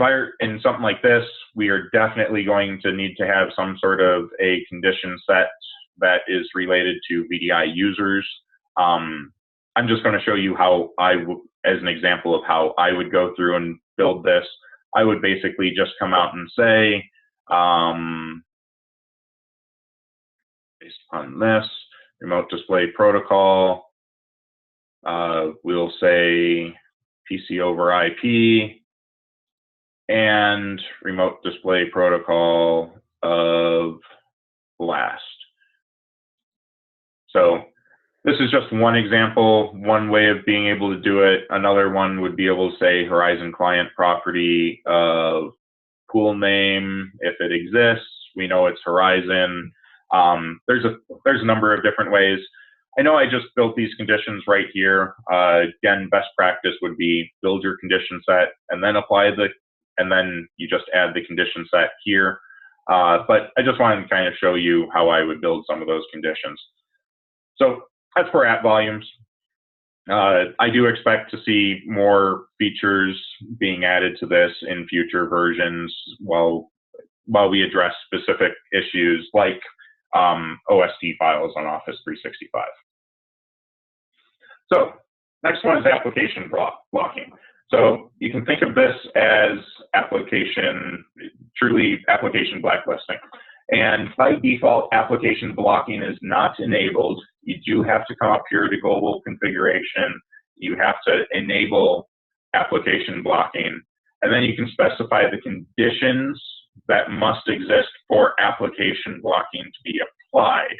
something like this, we are definitely going to need to have some sort of a condition set that is related to VDI users. I'm just going to show you how as an example of how I would go through and build this. I would basically just come out and say, based on this, remote display protocol, we'll say PC over IP, and remote display protocol of last. So this is just one example, one way of being able to do it. Another one would be able to say Horizon client property of pool name. If it exists, we know it's Horizon. There's a number of different ways. I know I just built these conditions right here. Again, best practice would be build your condition set and then and then you just add the condition set here. But I just wanted to kind of show you how I would build some of those conditions. So as for app volumes, I do expect to see more features being added to this in future versions while we address specific issues like OST files on Office 365. So next one is application blocking. So you can think of this as truly application blacklisting. And by default, application blocking is not enabled. You do have to come up here to global configuration. You have to enable application blocking. And then you can specify the conditions that must exist for application blocking to be applied.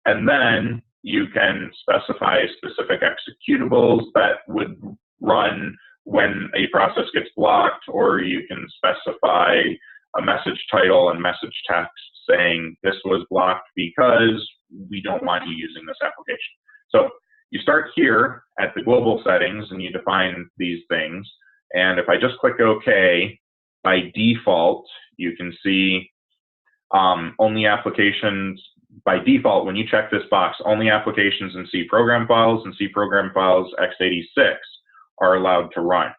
And then you can specify specific executables that would run when a process gets blocked, or you can specify a message title and message text saying this was blocked because we don't want you using this application. So you start here at the global settings and you define these things. And if I just click OK, by default, you can see only applications, by default, when you check this box, only applications in C program files and C program files x86 are allowed to run,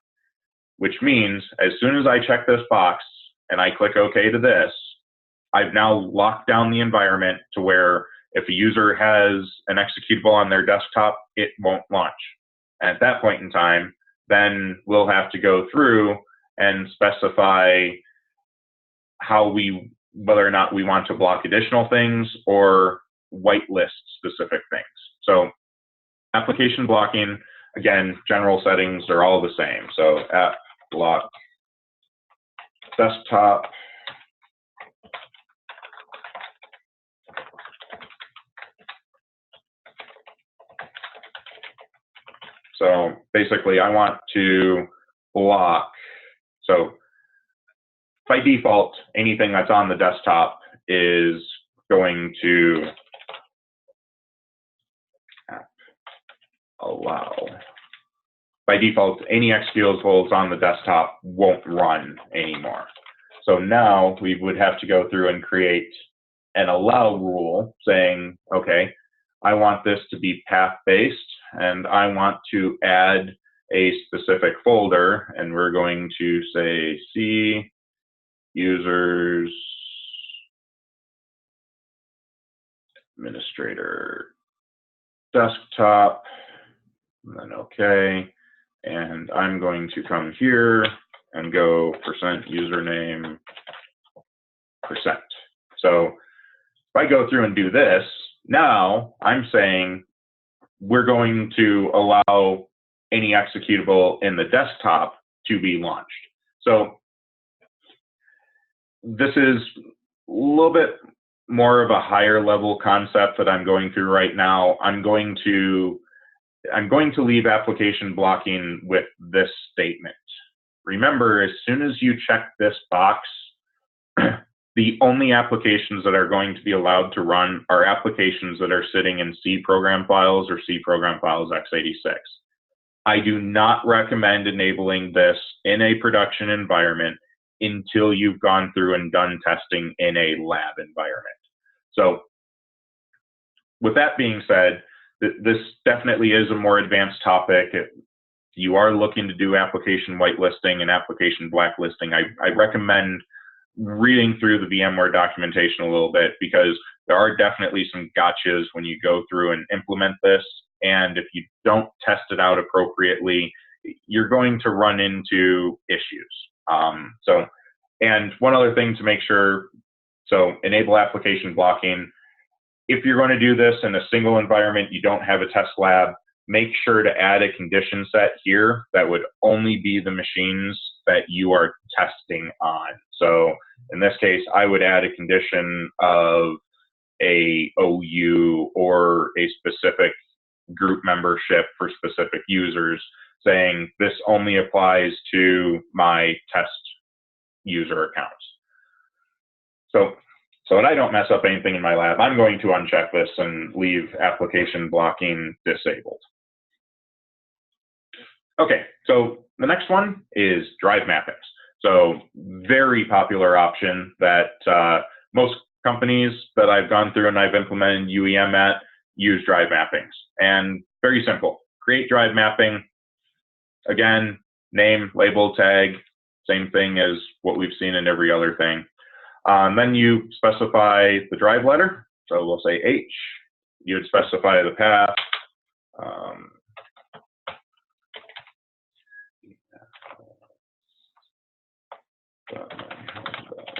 which means as soon as I check this box and I click OK to this, I've now locked down the environment to where if a user has an executable on their desktop, it won't launch. And at that point in time, then we'll have to go through and specify whether or not we want to block additional things or whitelist specific things. So application blocking, again, general settings are all the same. So app block desktop. So basically, I want to block. So by default, anything that's on the desktop is going to allow. By default, any executables on the desktop won't run anymore. So now we would have to go through and create an allow rule saying, okay, I want this to be path-based, and I want to add a specific folder, and we're going to say C users administrator desktop, and then OK. And I'm going to come here and go %username %. So if I go through and do this, now I'm saying we're going to allow any executable in the desktop to be launched. So this is a little bit more of a higher level concept that I'm going through right now. I'm going to leave application blocking with this statement. Remember, as soon as you check this box, the only applications that are going to be allowed to run are applications that are sitting in C program files or C program files x86. I do not recommend enabling this in a production environment until you've gone through and done testing in a lab environment. So with that being said, this definitely is a more advanced topic. If you are looking to do application whitelisting and application blacklisting, I recommend reading through the VMware documentation a little bit, because there are definitely some gotchas when you go through and implement this. And if you don't test it out appropriately, you're going to run into issues. And one other thing to make sure, so enable application blocking. If you're going to do this in a single environment, you don't have a test lab, make sure to add a condition set here that would only be the machines that you are testing on. So in this case, I would add a condition of a OU or a specific group membership for specific users, saying this only applies to my test user accounts. So that I don't mess up anything in my lab, I'm going to uncheck this and leave application blocking disabled. Okay, so the next one is drive mappings. So very popular option that most companies that I've gone through and I've implemented UEM at use drive mappings. And very simple, create drive mapping. Again, name, label, tag, same thing as what we've seen in every other thing. Then you specify the drive letter. So we'll say H. You would specify the path.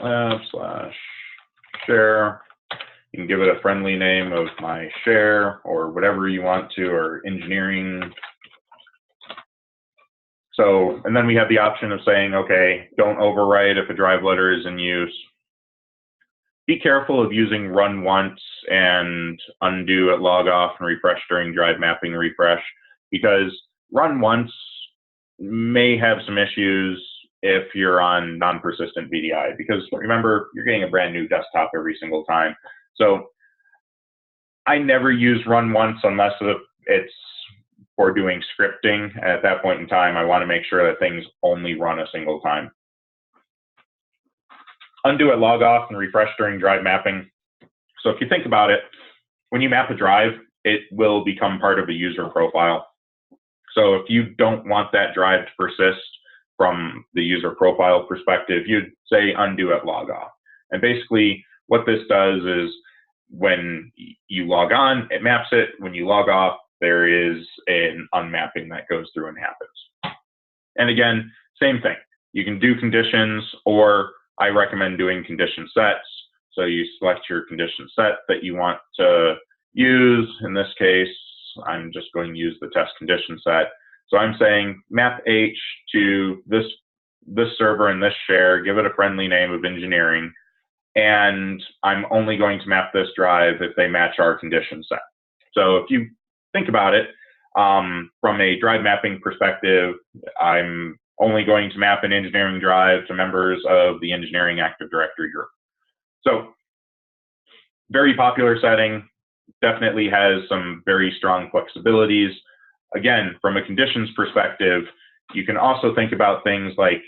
Lab/share. You can give it a friendly name of my share or whatever you want to, or engineering. So, and then we have the option of saying, okay, don't overwrite if a drive letter is in use. Be careful of using run once and undo at log off and refresh during drive mapping refresh, because run once may have some issues if you're on non-persistent VDI, because remember, you're getting a brand new desktop every single time. So I never use run once unless it's for doing scripting. At that point in time, I want to make sure that things only run a single time. Undo at log off and refresh during drive mapping. So if you think about it, when you map a drive, it will become part of a user profile. So if you don't want that drive to persist from the user profile perspective, you'd say undo at log off. And basically what this does is when you log on, it maps it. When you log off, there is an unmapping that goes through and happens. And again, same thing. You can do conditions, or I recommend doing condition sets. So you select your condition set that you want to use. In this case, I'm just going to use the test condition set. So I'm saying map H to this server and this share, give it a friendly name of engineering, and I'm only going to map this drive if they match our condition set. So if you think about it, from a drive mapping perspective, I'm only going to map an engineering drive to members of the engineering Active Directory group. So very popular setting, definitely has some very strong flexibilities. Again, from a conditions perspective, you can also think about things like,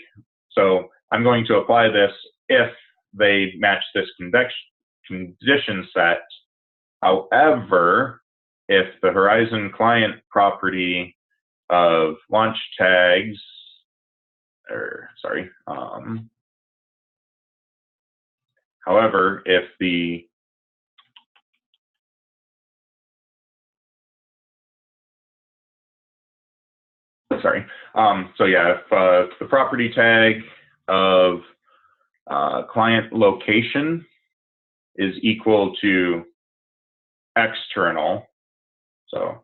so I'm going to apply this if they match this condition set. However, if the Horizon client property of launch tags, however, if the so yeah, if the property tag of client location is equal to external, so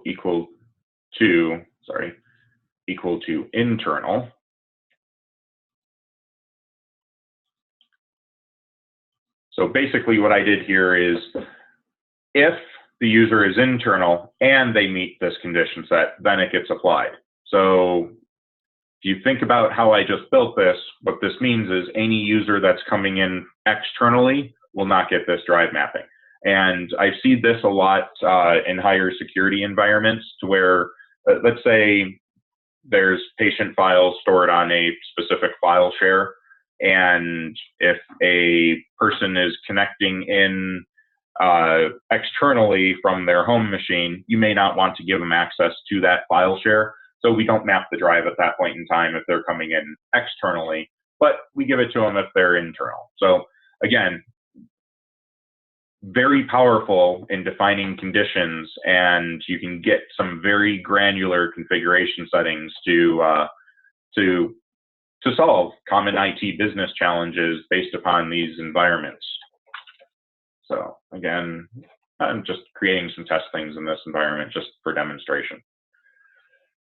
equal to internal. So basically what I did here is, if the user is internal and they meet this condition set, then it gets applied. So if you think about how I just built this, what this means is any user that's coming in externally will not get this drive mapping. And I see this a lot in higher security environments, to where, let's say there's patient files stored on a specific file share, and if a person is connecting in externally from their home machine, you may not want to give them access to that file share. So we don't map the drive at that point in time if they're coming in externally, but we give it to them if they're internal. So again, very powerful in defining conditions, and you can get some very granular configuration settings to solve common IT business challenges based upon these environments. So again, I'm just creating some test things in this environment just for demonstration.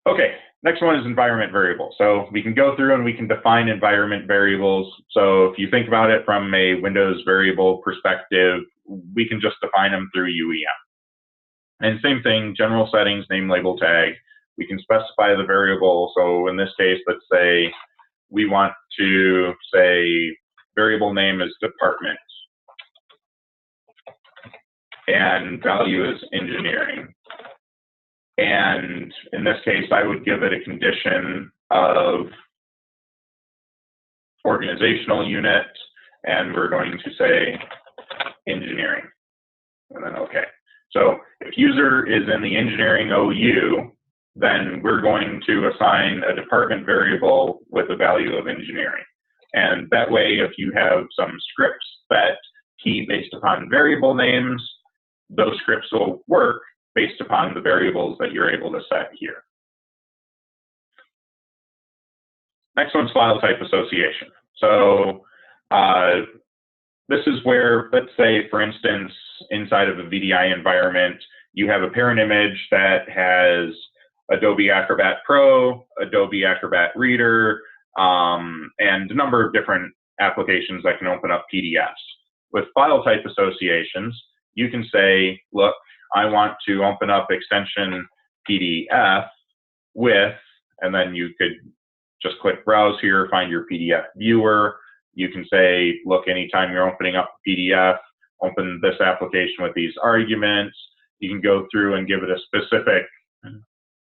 Okay, next one is environment variable. So we can go through and we can define environment variables. So if you think about it from a Windows variable perspective, we can just define them through UEM. And same thing, general settings, name, label, tag. We can specify the variable. So in this case, let's say we want to say variable name is department and value is engineering. And in this case, I would give it a condition of organizational unit, and we're going to say engineering, and then okay. So if user is in the engineering OU, then we're going to assign a department variable with a value of engineering. And that way, if you have some scripts that key based upon variable names, those scripts will work based upon the variables that you're able to set here. Next one's file type association. So this is where, let's say, for instance, inside of a VDI environment, you have a parent image that has Adobe Acrobat Pro, Adobe Acrobat Reader, and a number of different applications that can open up PDFs. With file type associations, you can say, look, I want to open up extension PDF with, and then you could just click browse here, find your PDF viewer. You can say, look, anytime you're opening up a PDF, open this application with these arguments. You can go through and give it a specific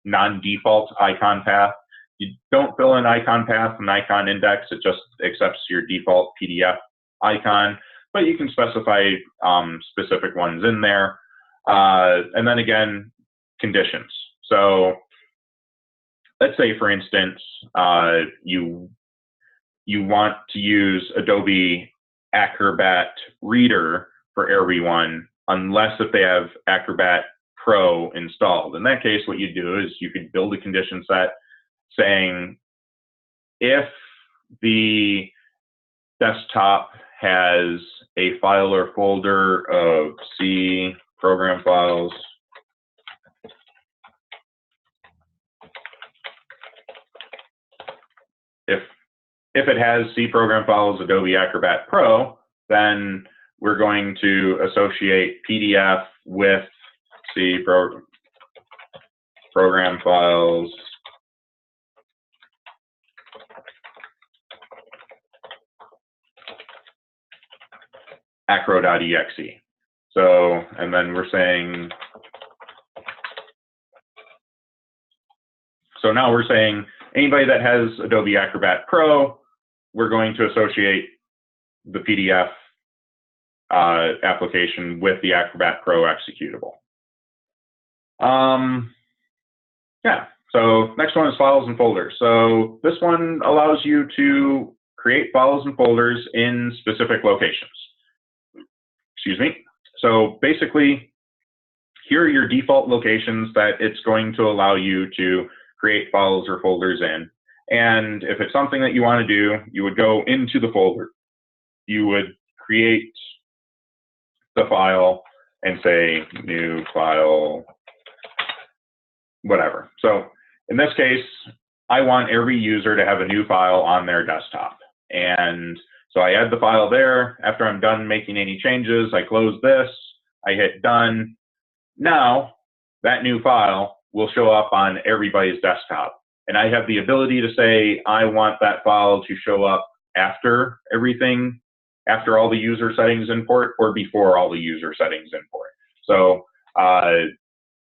non-default icon path. You don't fill in icon path and icon index, it just accepts your default PDF icon, but you can specify specific ones in there. And then again, conditions. So let's say, for instance, you want to use Adobe Acrobat Reader for everyone, unless if they have Acrobat Pro installed. In that case, what you do is you could build a condition set saying, if the desktop has a file or folder of C program files, if it has C program files Adobe Acrobat Pro, then we're going to associate PDF with C program files acro.exe. So, and then we're saying, so now we're saying anybody that has Adobe Acrobat Pro, we're going to associate the PDF application with the Acrobat Pro executable. Yeah, so next one is files and folders. So this one allows you to create files and folders in specific locations. Excuse me. So basically, here are your default locations that it's going to allow you to create files or folders in. And if it's something that you want to do, you would go into the folder. You would create the file and say new file, whatever. So in this case, I want every user to have a new file on their desktop. And so I add the file there. After I'm done making any changes, I close this, I hit done. Now that new file will show up on everybody's desktop. And I have the ability to say, I want that file to show up after everything, after all the user settings import, or before all the user settings import. So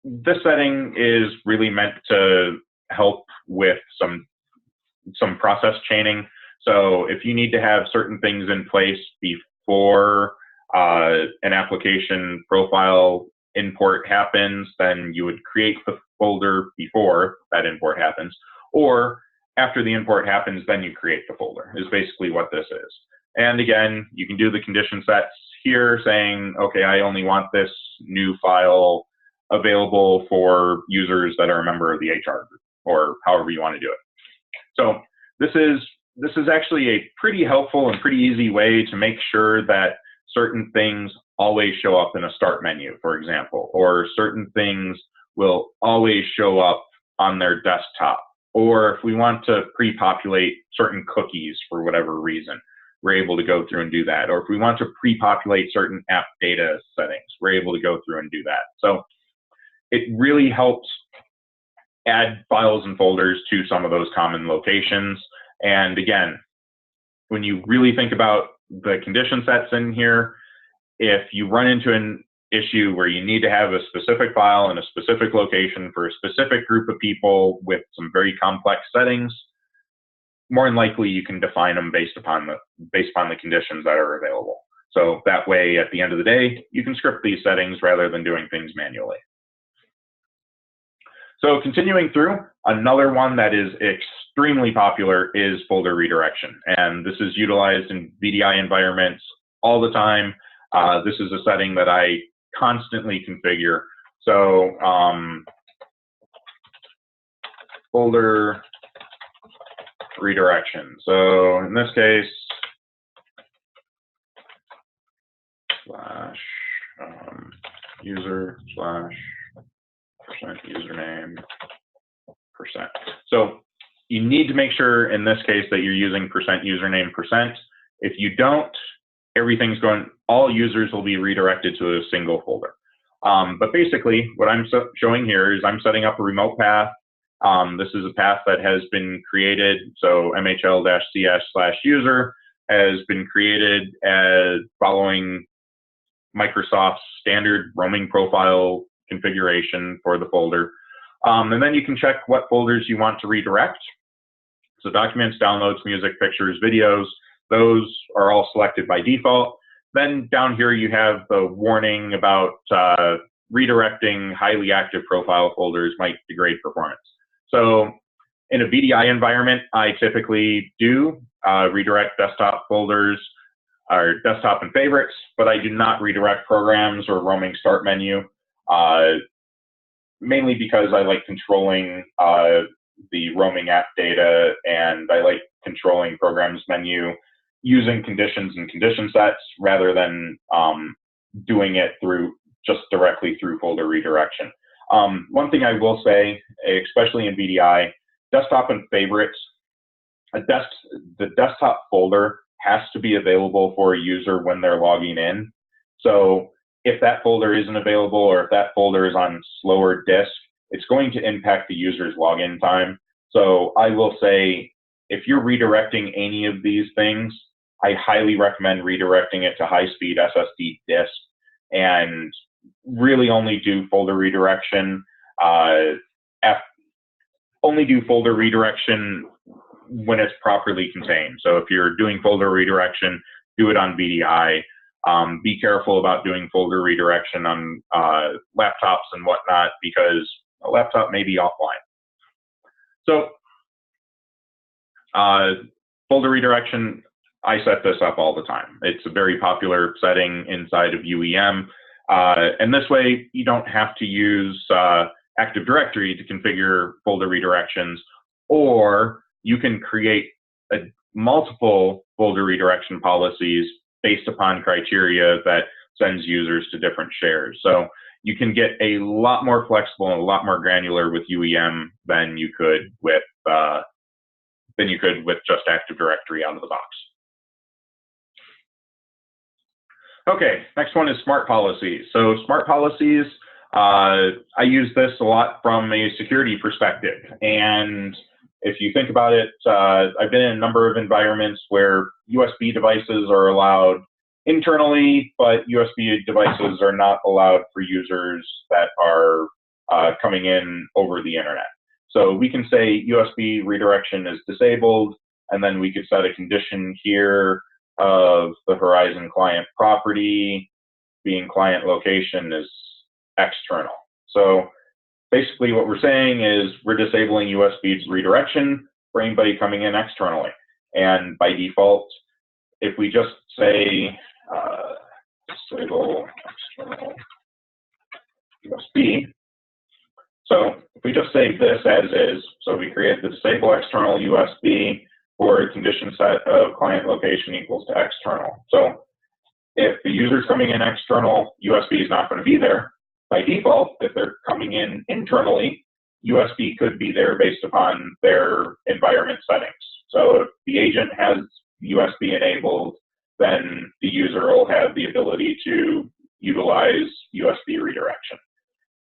this setting is really meant to help with some process chaining. So if you need to have certain things in place before an application profile import happens, then you would create the folder before that import happens. Or after the import happens, then you create the folder, is basically what this is. And again, you can do the condition sets here saying, okay, I only want this new file available for users that are a member of the HR group, or however you want to do it. So this is actually a pretty helpful and pretty easy way to make sure that certain things always show up in a start menu, for example, or certain things will always show up on their desktop, or if we want to pre-populate certain cookies for whatever reason, we're able to go through and do that. Or if we want to pre-populate certain app data settings, we're able to go through and do that. So it really helps add files and folders to some of those common locations. And again, when you really think about the condition sets in here, if you run into an issue where you need to have a specific file in a specific location for a specific group of people with some very complex settings, more than likely you can define them based upon the conditions that are available. So that way, at the end of the day, you can script these settings rather than doing things manually. So continuing through, another one that is extremely popular is folder redirection. And this is utilized in VDI environments all the time. This is a setting that I constantly configure. So folder redirection. So in this case, slash user slash percent username percent. So you need to make sure in this case that you're using percent username percent. If you don't, everything's going, all users will be redirected to a single folder. But basically what I'm showing here is I'm setting up a remote path. This is a path that has been created. So mhl-cs/user has been created as following Microsoft's standard roaming profile configuration for the folder. And then you can check what folders you want to redirect. So documents, downloads, music, pictures, videos, those are all selected by default. Then down here you have the warning about redirecting highly active profile folders might degrade performance. So in a VDI environment, I typically do redirect desktop folders or desktop and favorites, but I do not redirect programs or roaming start menu, mainly because I like controlling the roaming app data, and I like controlling programs menu using conditions and condition sets rather than doing it just directly through folder redirection. One thing I will say, especially in VDI, desktop and favorites, the desktop folder has to be available for a user when they're logging in. So if that folder isn't available, or if that folder is on slower disk, it's going to impact the user's login time. So I will say, if you're redirecting any of these things, I highly recommend redirecting it to high-speed SSD disk, and really only do folder redirection. Only do folder redirection when it's properly contained. So if you're doing folder redirection, do it on VDI. Be careful about doing folder redirection on laptops and whatnot, because a laptop may be offline. So folder redirection, I set this up all the time. It's a very popular setting inside of UEM. And this way, you don't have to use Active Directory to configure folder redirections, or you can create multiple folder redirection policies based upon criteria that sends users to different shares. So you can get a lot more flexible and a lot more granular with UEM than you could with just Active Directory out of the box. Okay, next one is smart policies. So smart policies, I use this a lot from a security perspective. And if you think about it, I've been in a number of environments where USB devices are allowed internally, but USB devices are not allowed for users that are coming in over the internet. So we can say USB redirection is disabled, and then we could set a condition here of the Horizon client property being client location is external. So basically what we're saying is we're disabling USB redirection for anybody coming in externally. And by default, if we just say disable external USB, so if we just save this as is, so we create the disable external USB for a condition set of client location equals to external. So if the user's coming in external, USB is not going to be there. By default, if they're coming in internally, USB could be there based upon their environment settings. So if the agent has USB enabled, then the user will have the ability to utilize USB redirection.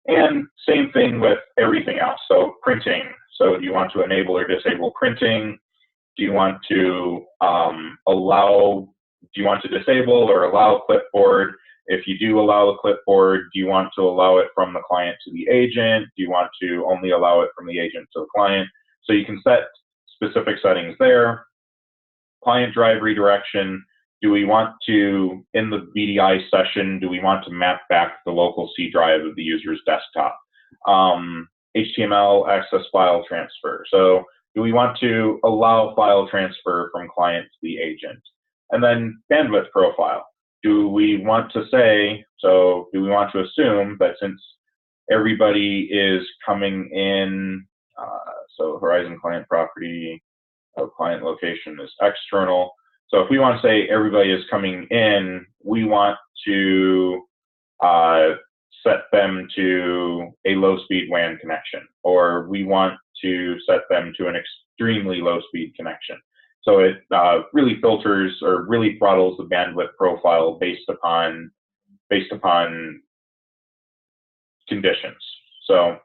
And same thing with everything else. So printing. So do you want to enable or disable printing? Do you want to do you want to disable or allow clipboard? If you do allow a clipboard, do you want to allow it from the client to the agent? Do you want to only allow it from the agent to the client? So you can set specific settings there. Client drive redirection. Do we want to, in the VDI session, do we want to map back the local C drive of the user's desktop? HTML access file transfer. So do we want to allow file transfer from client to the agent? And then bandwidth profile. Do we want to say, so do we want to assume that since everybody is coming in, so Horizon client property of client location is external. So if we want to say everybody is coming in, we want to set them to a low-speed WAN connection, or we want to set them to an extremely low-speed connection. So it really filters or really throttles the bandwidth profile based upon conditions. So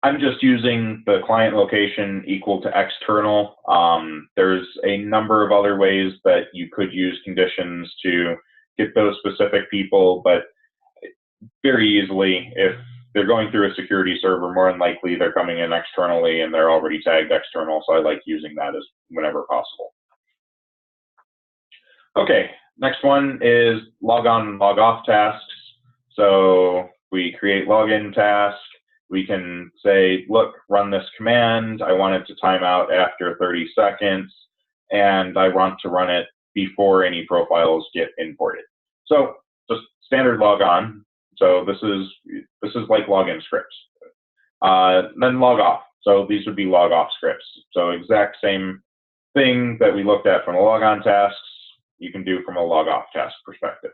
I'm just using the client location equal to external. There's a number of other ways that you could use conditions to get those specific people, but very easily, if they're going through a security server, more than likely they're coming in externally and they're already tagged external, so I like using that as whenever possible. Okay, next one is log on and log off tasks. So we create login task. We can say, look, run this command. I want it to time out after 30 seconds, and I want to run it before any profiles get imported. So just standard log on. So this is like login scripts. Then log off. So these would be log off scripts. So exact same thing that we looked at from the log on tasks, you can do from a log off task perspective.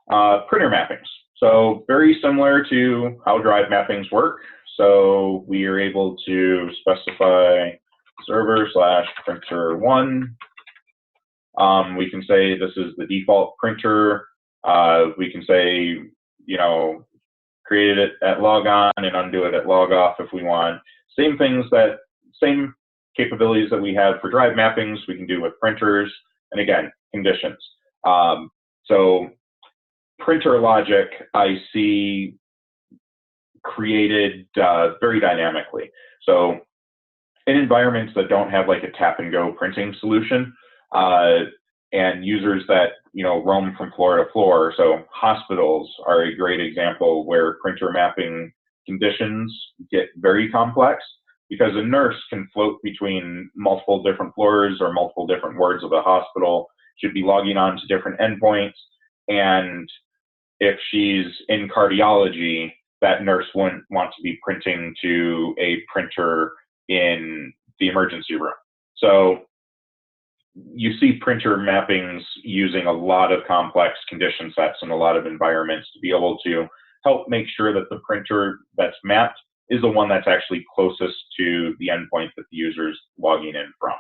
Printer mappings. So very similar to how drive mappings work. So we are able to specify server/printer1. We can say this is the default printer. We can say, you know, create it at log on and undo it at log off if we want. Same capabilities that we have for drive mappings, we can do with printers, and again, conditions. So printer logic I see created very dynamically. So in environments that don't have like a tap and go printing solution, and users that, you know, roam from floor to floor. So hospitals are a great example where printer mapping conditions get very complex, because a nurse can float between multiple different floors or multiple different wards of the hospital, should be logging on to different endpoints. And if she's in cardiology, that nurse wouldn't want to be printing to a printer in the emergency room. So you see printer mappings using a lot of complex condition sets in a lot of environments to be able to help make sure that the printer that's mapped is the one that's actually closest to the endpoint that the user's logging in from.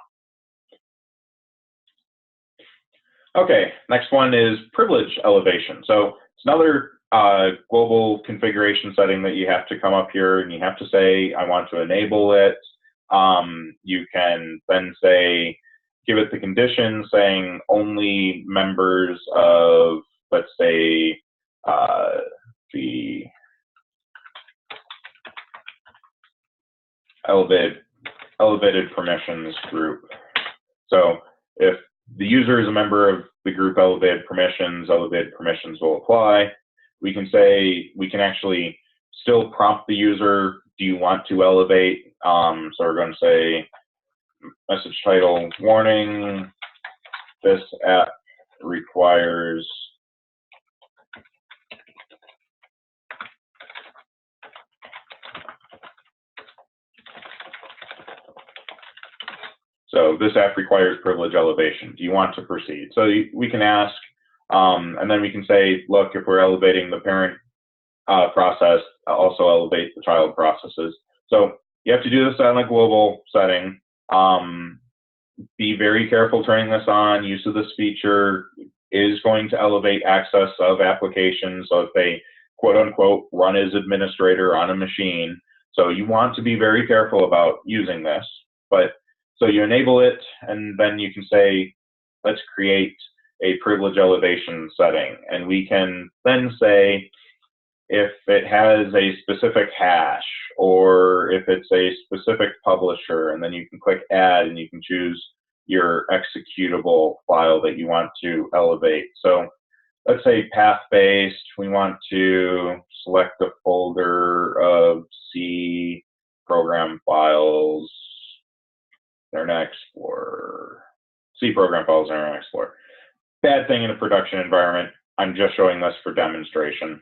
Okay, next one is privilege elevation. So it's another global configuration setting that you have to come up here and you have to say, I want to enable it. You can then say, give it the condition saying only members of, let's say, the elevated permissions group. So if the user is a member of the group elevated permissions will apply. We can say, we can actually still prompt the user, do you want to elevate? So we're going to say, message title, warning, this app requires privilege elevation. Do you want to proceed? So we can ask, and then we can say, look, if we're elevating the parent process, also elevate the child processes. So you have to do this on a global setting. Be very careful turning this on. Use of this feature is going to elevate access of applications, so if they quote unquote run as administrator on a machine. So you want to be very careful about using this. But so you enable it, and then you can say, let's create a privilege elevation setting. And we can then say if it has a specific hash or if it's a specific publisher, and then you can click add and you can choose your executable file that you want to elevate. So let's say path-based, we want to select a folder of C program files, Internet Explorer, C program files, Internet Explorer. Bad thing in a production environment, I'm just showing this for demonstration.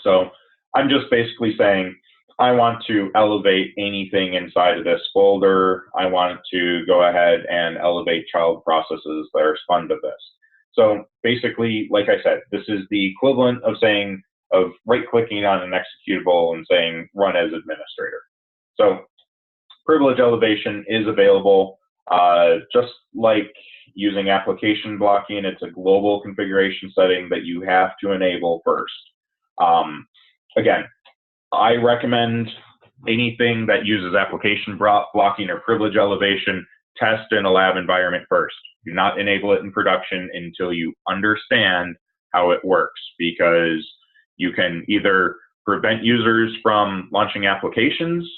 So I'm just basically saying, I want to elevate anything inside of this folder. I want to go ahead and elevate child processes that are spun to this. So basically, like I said, this is the equivalent of saying, of right-clicking on an executable and saying run as administrator. So privilege elevation is available, just like using application blocking. It's a global configuration setting that you have to enable first. Again, I recommend anything that uses application blocking or privilege elevation, test in a lab environment first. Do not enable it in production until you understand how it works, because you can either prevent users from launching applications,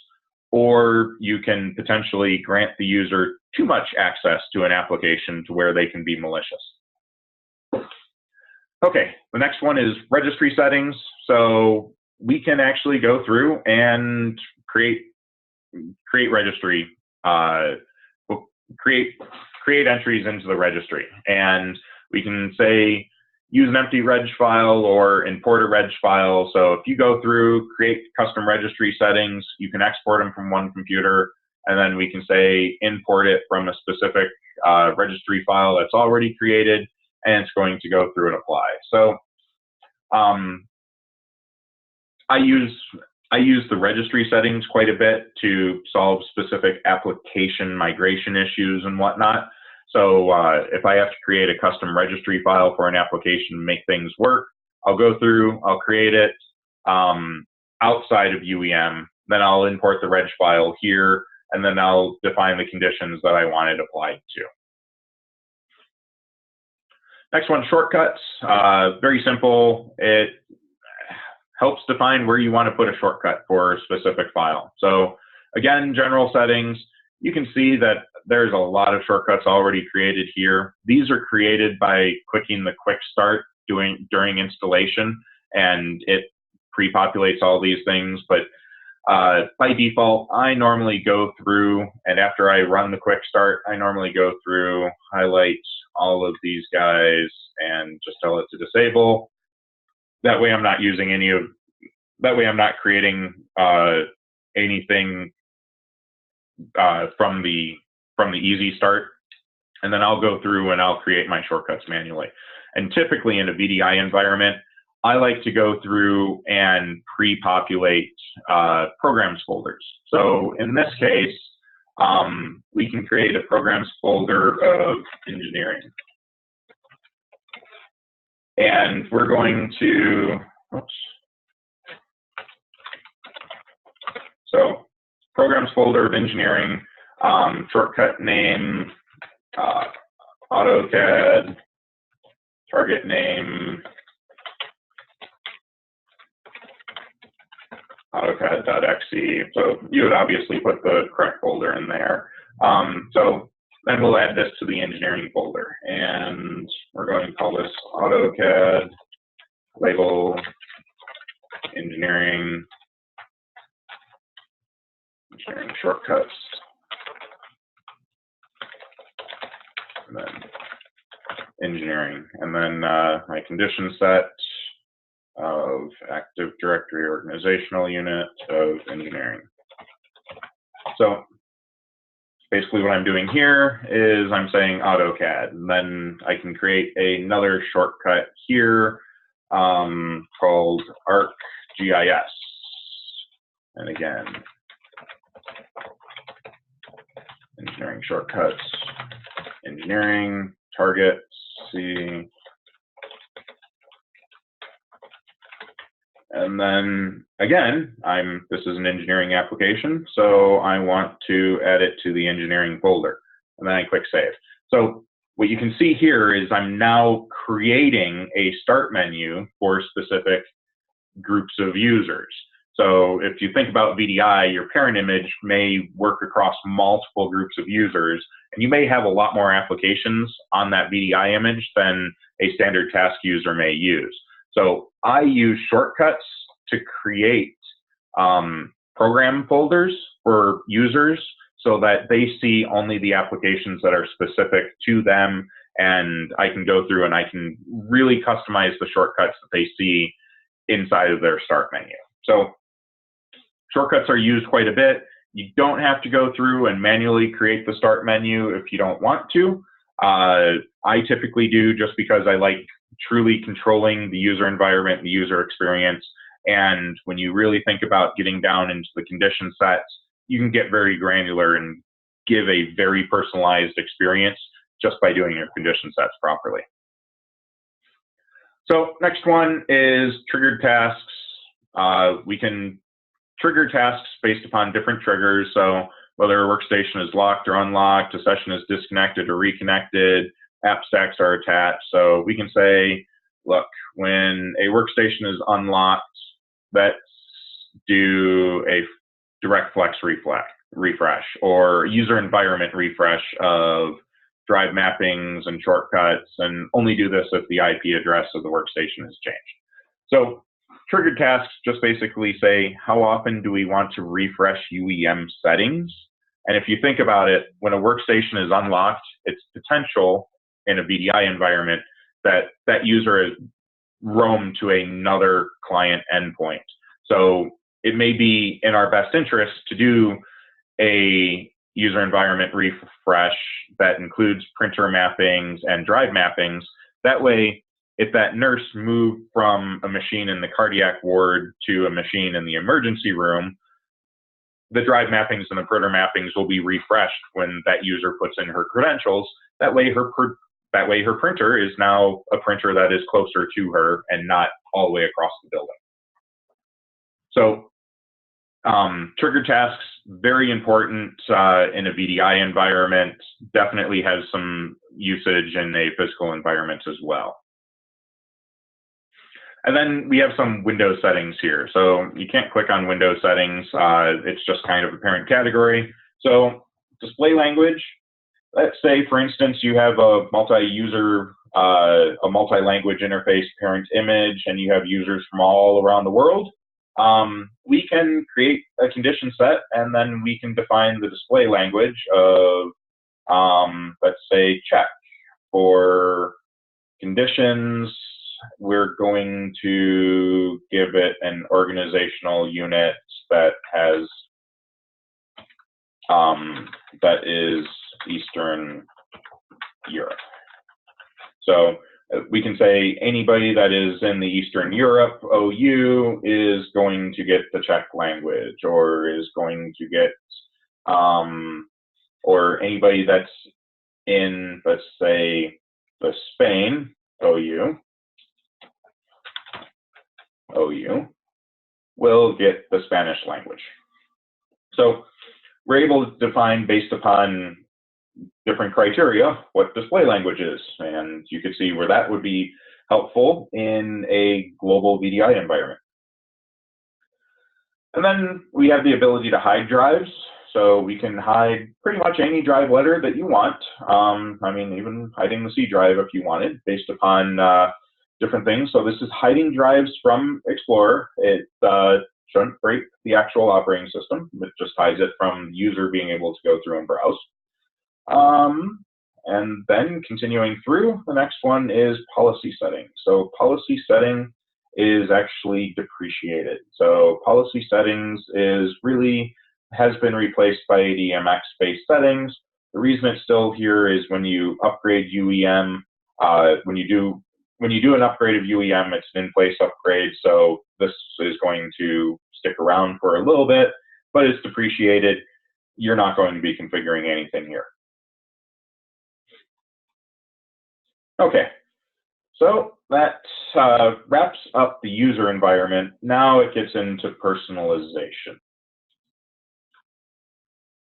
or you can potentially grant the user too much access to an application to where they can be malicious. Okay, the next one is registry settings. So we can actually go through and create registry, create entries into the registry. And we can say, use an empty reg file or import a reg file. So if you go through, create custom registry settings, you can export them from one computer, and then we can say, import it from a specific registry file that's already created, and it's going to go through and apply. So I use the registry settings quite a bit to solve specific application migration issues and whatnot. So if I have to create a custom registry file for an application to make things work, I'll go through, I'll create it outside of UEM, then I'll import the reg file here, and then I'll define the conditions that I want it applied to. Next one, shortcuts. Very simple. It helps define where you want to put a shortcut for a specific file. So again, general settings, you can see that there's a lot of shortcuts already created here. These are created by clicking the quick start during installation, and it pre-populates all these things. But by default, I normally go through, and after I run the quick start, I normally go through, highlight all of these guys, and just tell it to disable. That way I'm not using any of, that way I'm not creating anything from the easy start. And then I'll go through and I'll create my shortcuts manually. And typically in a VDI environment, I like to go through and pre-populate programs folders. So in this case, we can create a programs folder of engineering. And we're going to, oops. So programs folder of engineering, shortcut name, AutoCAD, target name, AutoCAD.exe. So you would obviously put the correct folder in there. So then we'll add this to the engineering folder, and we're going to call this AutoCAD label engineering shortcuts. And then engineering, and then my condition set of Active Directory organizational unit of engineering. So basically what I'm doing here is I'm saying AutoCAD, and then I can create another shortcut here called ArcGIS. And again, engineering shortcuts, engineering, target, C. And then again, this is an engineering application, so I want to add it to the engineering folder. And then I click save. So what you can see here is I'm now creating a start menu for specific groups of users. So if you think about VDI, your parent image may work across multiple groups of users, and you may have a lot more applications on that VDI image than a standard task user may use. So I use shortcuts to create program folders for users so that they see only the applications that are specific to them, and I can go through and I can really customize the shortcuts that they see inside of their start menu. So shortcuts are used quite a bit. You don't have to go through and manually create the start menu if you don't want to. I typically do just because I like truly controlling the user environment, the user experience. And when you really think about getting down into the condition sets, you can get very granular and give a very personalized experience just by doing your condition sets properly. So next one is triggered tasks. We can trigger tasks based upon different triggers. So whether a workstation is locked or unlocked, a session is disconnected or reconnected, app stacks are attached. So we can say, look, when a workstation is unlocked, let's do a direct flex refresh or user environment refresh of drive mappings and shortcuts, and only do this if the IP address of the workstation has changed. So triggered tasks just basically say, how often do we want to refresh UEM settings? And if you think about it, when a workstation is unlocked, it's potential in a VDI environment that that user is roamed to another client endpoint. So it may be in our best interest to do a user environment refresh that includes printer mappings and drive mappings. That way, if that nurse moved from a machine in the cardiac ward to a machine in the emergency room, the drive mappings and the printer mappings will be refreshed when that user puts in her credentials. That way her printer is now a printer that is closer to her and not all the way across the building. So trigger tasks, very important in a VDI environment, definitely has some usage in a physical environment as well. And then we have some window settings here. So you can't click on window settings. It's just kind of a parent category. So display language, let's say, for instance, you have a multi-user, a multi-language interface parent image, and you have users from all around the world. We can create a condition set, and then we can define the display language of, let's say, check. For conditions, we're going to give it an organizational unit that has, that is Eastern Europe. So we can say anybody that is in the Eastern Europe OU is going to get the Czech language, or is going to get, or anybody that's in, let's say, the Spain OU will get the Spanish language. So we're able to define based upon different criteria what display language is, and you could see where that would be helpful in a global VDI environment. And then we have the ability to hide drives, so we can hide pretty much any drive letter that you want. I mean, even hiding the C drive if you wanted, based upon different things. So this is hiding drives from Explorer. It shouldn't break the actual operating system. It just hides it from the user being able to go through and browse. And then continuing through, the next one is policy setting. So policy setting is actually depreciated. So policy settings is really, has been replaced by ADMX-based settings. The reason it's still here is when you upgrade UEM, when you do when you do an upgrade of UEM, it's an in-place upgrade, so this is going to stick around for a little bit, but it's depreciated. You're not going to be configuring anything here. Okay, so that wraps up the user environment. Now it gets into personalization.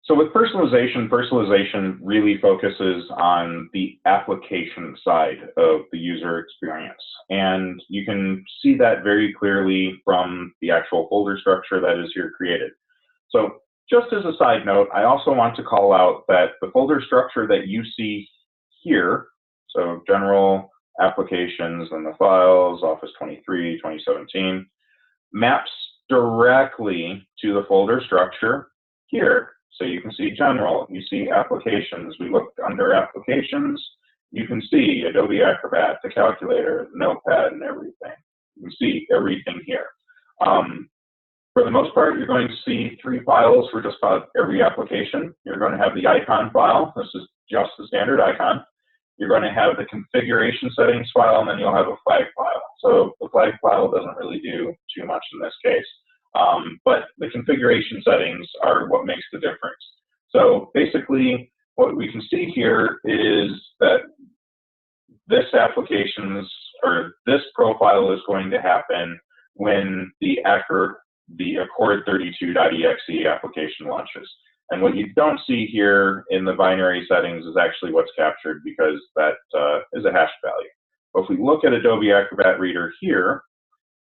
So with personalization, personalization really focuses on the application side of the user experience. And you can see that very clearly from the actual folder structure that is here created. So just as a side note, I also want to call out that the folder structure that you see here, so general applications and the files, Office 23, 2017, maps directly to the folder structure here. So you can see general, you see applications. We look under applications, you can see Adobe Acrobat, the calculator, the notepad, and everything. You can see everything here. For the most part, you're going to see 3 files for just about every application. You're going to have the icon file. This is just the standard icon. You're going to have the configuration settings file, and then you'll have a flag file. So the flag file doesn't really do too much in this case. But the configuration settings are what makes the difference. So basically, what we can see here is that this profile is going to happen when the Accord32.exe application launches. And what you don't see here in the binary settings is actually what's captured, because that is a hash value. But if we look at Adobe Acrobat Reader here,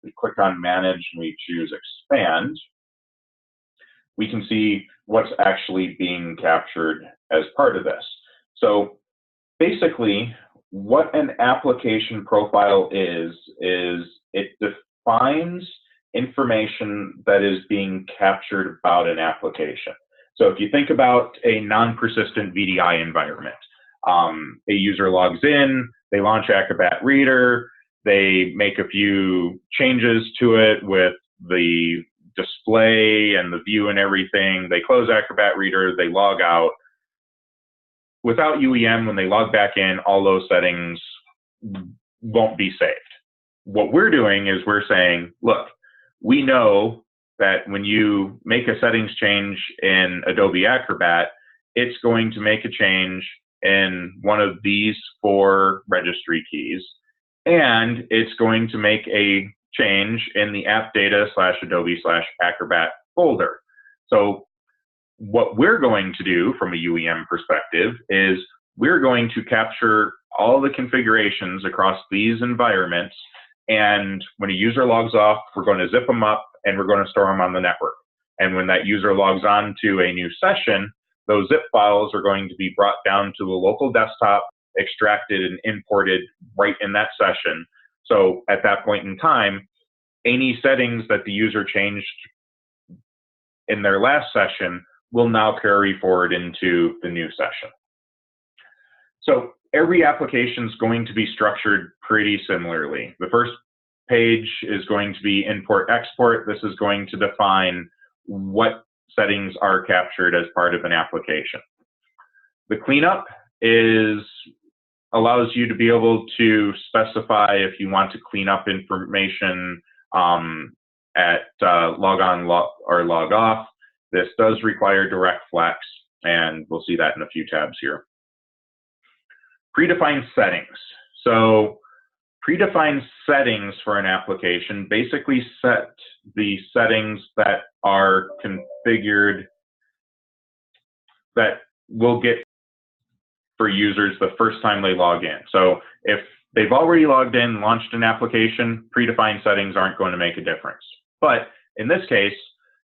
we click on Manage and we choose Expand, we can see what's actually being captured as part of this. So basically, what an application profile is it defines information that is being captured about an application. So if you think about a non-persistent VDI environment, a user logs in, they launch Acrobat Reader, they make a few changes to it with the display and the view and everything, they close Acrobat Reader, they log out. Without UEM, when they log back in, all those settings won't be saved. What we're doing is we're saying, look, we know that when you make a settings change in Adobe Acrobat, it's going to make a change in one of these 4 registry keys, and it's going to make a change in the app data/Adobe/Acrobat folder. So what we're going to do from a UEM perspective is we're going to capture all the configurations across these environments, and when a user logs off, we're going to zip them up and we're going to store them on the network. And when that user logs on to a new session, those zip files are going to be brought down to the local desktop, extracted and imported right in that session. So at that point in time, any settings that the user changed in their last session will now carry forward into the new session. So every application is going to be structured pretty similarly. The first page is going to be import-export. This is going to define what settings are captured as part of an application. The cleanup allows you to be able to specify if you want to clean up information at log on or log off. This does require direct flex, and we'll see that in a few tabs here. Predefined settings. So predefined settings for an application basically set the settings that are configured that will get for users the first time they log in. So if they've already logged in, launched an application, predefined settings aren't going to make a difference. But in this case,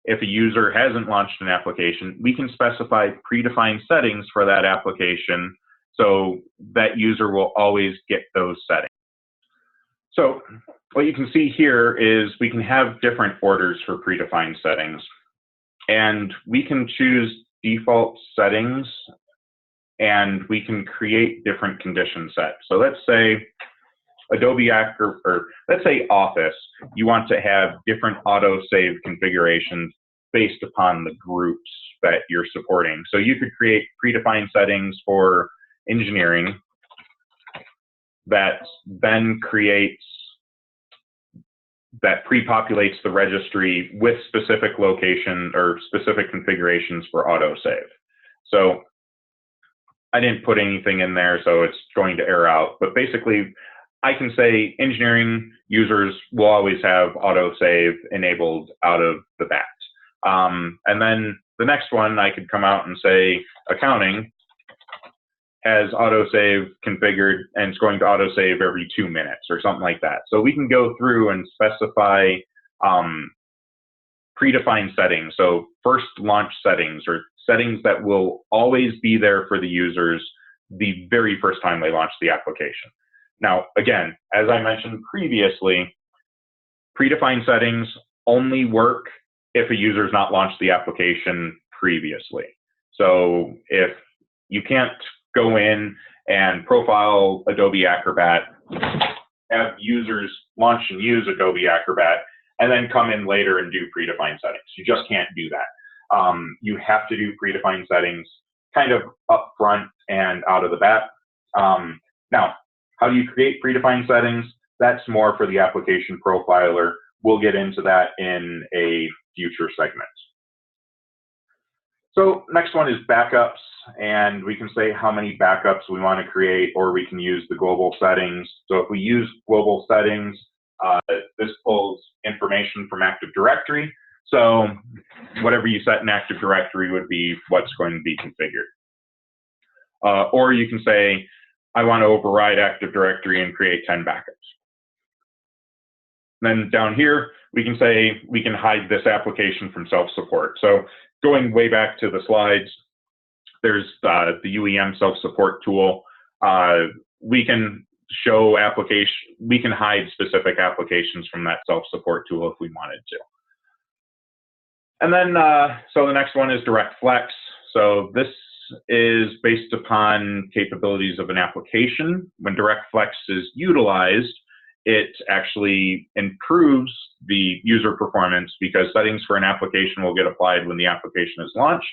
if a user hasn't launched an application, we can specify predefined settings for that application so that user will always get those settings. So what you can see here is we can have different orders for predefined settings, and we can choose default settings, and we can create different condition sets. So let's say let's say Office, you want to have different auto-save configurations based upon the groups that you're supporting. So you could create predefined settings for engineering, that then pre-populates the registry with specific location or specific configurations for autosave. So I didn't put anything in there, so it's going to error out. But basically, I can say engineering users will always have autosave enabled out of the bat. And then the next one, I could come out and say accounting has autosave configured and it's going to autosave every 2 minutes or something like that. So we can go through and specify predefined settings. So first launch settings, or settings that will always be there for the users the very first time they launch the application. Now, again, as I mentioned previously, predefined settings only work if a user's not launched the application previously. So if you can't go in and profile Adobe Acrobat, have users launch and use Adobe Acrobat, and then come in later and do predefined settings. You just can't do that. You have to do predefined settings kind of up front and out of the bat. Now, how do you create predefined settings? That's more for the application profiler. We'll get into that in a future segment. So next one is backups, and we can say how many backups we want to create, or we can use the global settings. So if we use global settings, this pulls information from Active Directory. So whatever you set in Active Directory would be what's going to be configured. Or you can say, I want to override Active Directory and create 10 backups. Then down here, we can say we can hide this application from self-support. So going way back to the slides, there's the UEM self-support tool. We can show we can hide specific applications from that self-support tool if we wanted to. And then, so the next one is direct flex. So this is based upon capabilities of an application. When direct flex is utilized, it actually improves the user performance because settings for an application will get applied when the application is launched.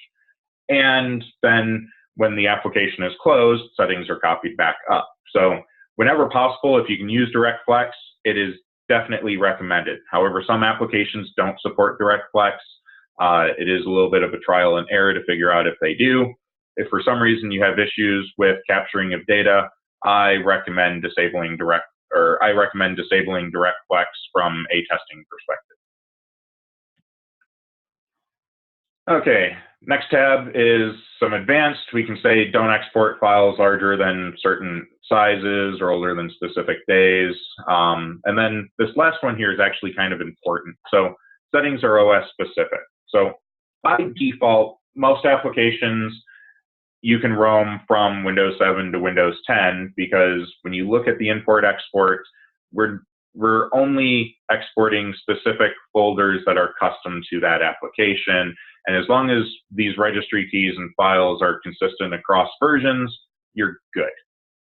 And then when the application is closed, settings are copied back up. So whenever possible, if you can use direct flex, it is definitely recommended. However, some applications don't support direct flex. It is a little bit of a trial and error to figure out if they do. If for some reason you have issues with capturing of data, I recommend disabling direct flex from a testing perspective. Okay, next tab is some advanced. We can say don't export files larger than certain sizes or older than specific days. And then this last one here is actually kind of important. So settings are OS specific. So by default, most applications you can roam from Windows 7 to Windows 10 because when you look at the import-export, we're only exporting specific folders that are custom to that application. And as long as these registry keys and files are consistent across versions, you're good.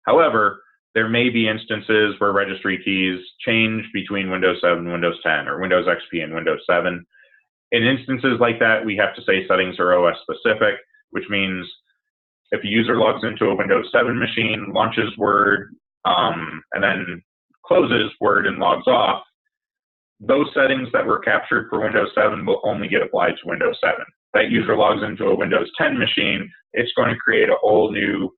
However, there may be instances where registry keys change between Windows 7 and Windows 10 or Windows XP and Windows 7. In instances like that, we have to say settings are OS specific, which means if a user logs into a Windows 7 machine, launches Word, and then closes Word and logs off, those settings that were captured for Windows 7 will only get applied to Windows 7. That user logs into a Windows 10 machine, it's going to create a whole new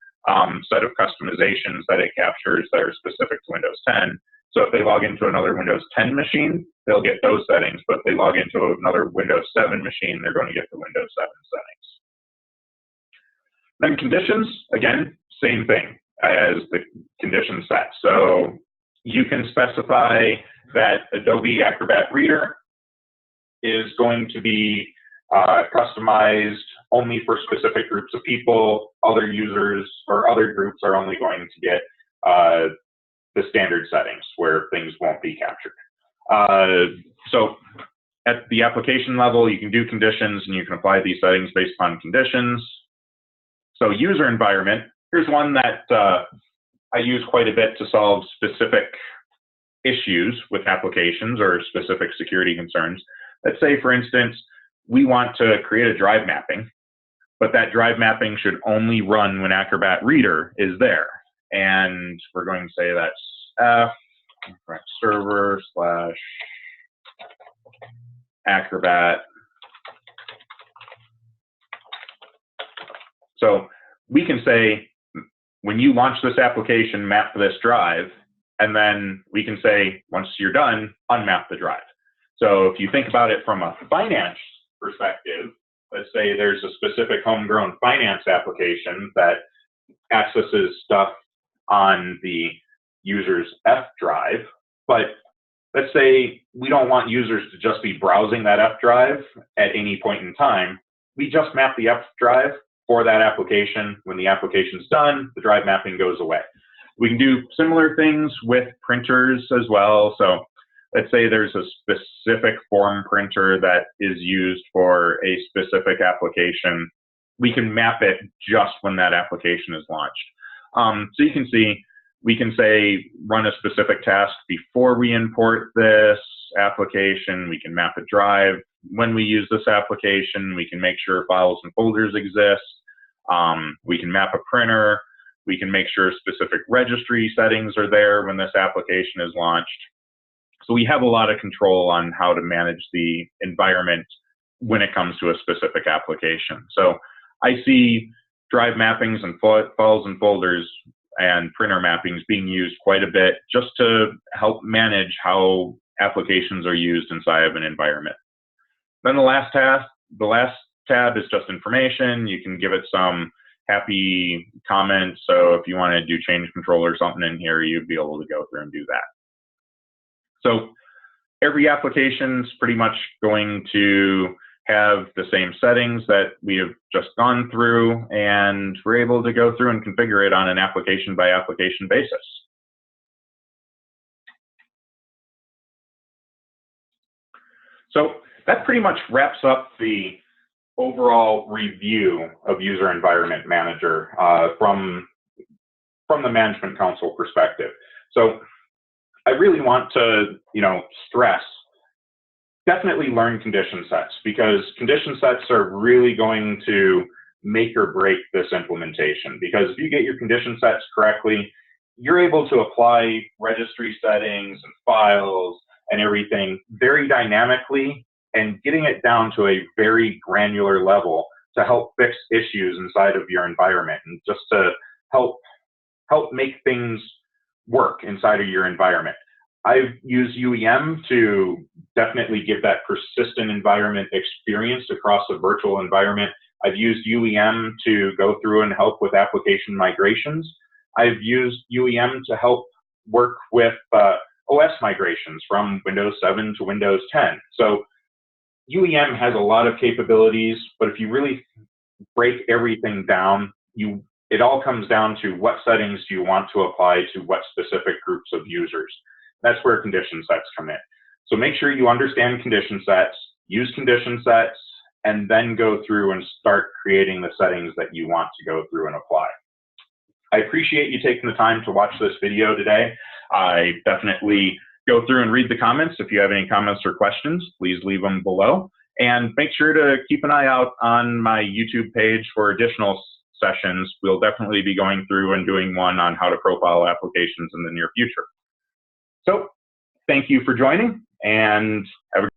set of customizations that it captures that are specific to Windows 10. So if they log into another Windows 10 machine, they'll get those settings. But if they log into another Windows 7 machine, they're going to get the Windows 7 settings. Then conditions, again, same thing as the condition set. So you can specify that Adobe Acrobat Reader is going to be customized only for specific groups of people. Other users or other groups are only going to get the standard settings where things won't be captured. So at the application level, you can do conditions and you can apply these settings based upon conditions. So user environment, here's one that I use quite a bit to solve specific issues with applications or specific security concerns. Let's say, for instance, we want to create a drive mapping, but that drive mapping should only run when Acrobat Reader is there. and we're going to say that's server / Acrobat. So we can say, when you launch this application, map this drive, and then we can say, once you're done, unmap the drive. So if you think about it from a finance perspective, let's say there's a specific homegrown finance application that accesses stuff on the user's F drive, but let's say we don't want users to just be browsing that F drive at any point in time. We just map the F drive for that application. When the application's done, the drive mapping goes away. We can do similar things with printers as well. So let's say there's a specific form printer that is used for a specific application. We can map it just when that application is launched. So you can see, we can say run a specific task before we import this application. We can map a drive when we use this application. We can make sure files and folders exist. We can map a printer. We can make sure specific registry settings are there when this application is launched. So we have a lot of control on how to manage the environment when it comes to a specific application. So I see drive mappings and files and folders and printer mappings being used quite a bit just to help manage how applications are used inside of an environment. Then the last tab is just information. You can give it some happy comments. So if you want to do change control or something in here, you'd be able to go through and do that. So every application's pretty much going to have the same settings that we have just gone through, and we're able to go through and configure it on an application by application basis. So that pretty much wraps up the overall review of User Environment Manager from the Management Council perspective. So I really want to, stress, definitely learn condition sets, because condition sets are really going to make or break this implementation. Because if you get your condition sets correctly, you're able to apply registry settings and files and everything very dynamically, and getting it down to a very granular level to help fix issues inside of your environment, and just to help make things work inside of your environment. I've used UEM to definitely give that persistent environment experience across a virtual environment. I've used UEM to go through and help with application migrations. I've used UEM to help work with OS migrations from Windows 7 to Windows 10. So UEM has a lot of capabilities, but if you really break everything down, it all comes down to what settings do you want to apply to what specific groups of users. That's where condition sets come in. So make sure you understand condition sets, use condition sets, and then go through and start creating the settings that you want to go through and apply. I appreciate you taking the time to watch this video today. I definitely go through and read the comments. If you have any comments or questions, please leave them below. And make sure to keep an eye out on my YouTube page for additional sessions. We'll definitely be going through and doing one on how to profile applications in the near future. So thank you for joining, and have a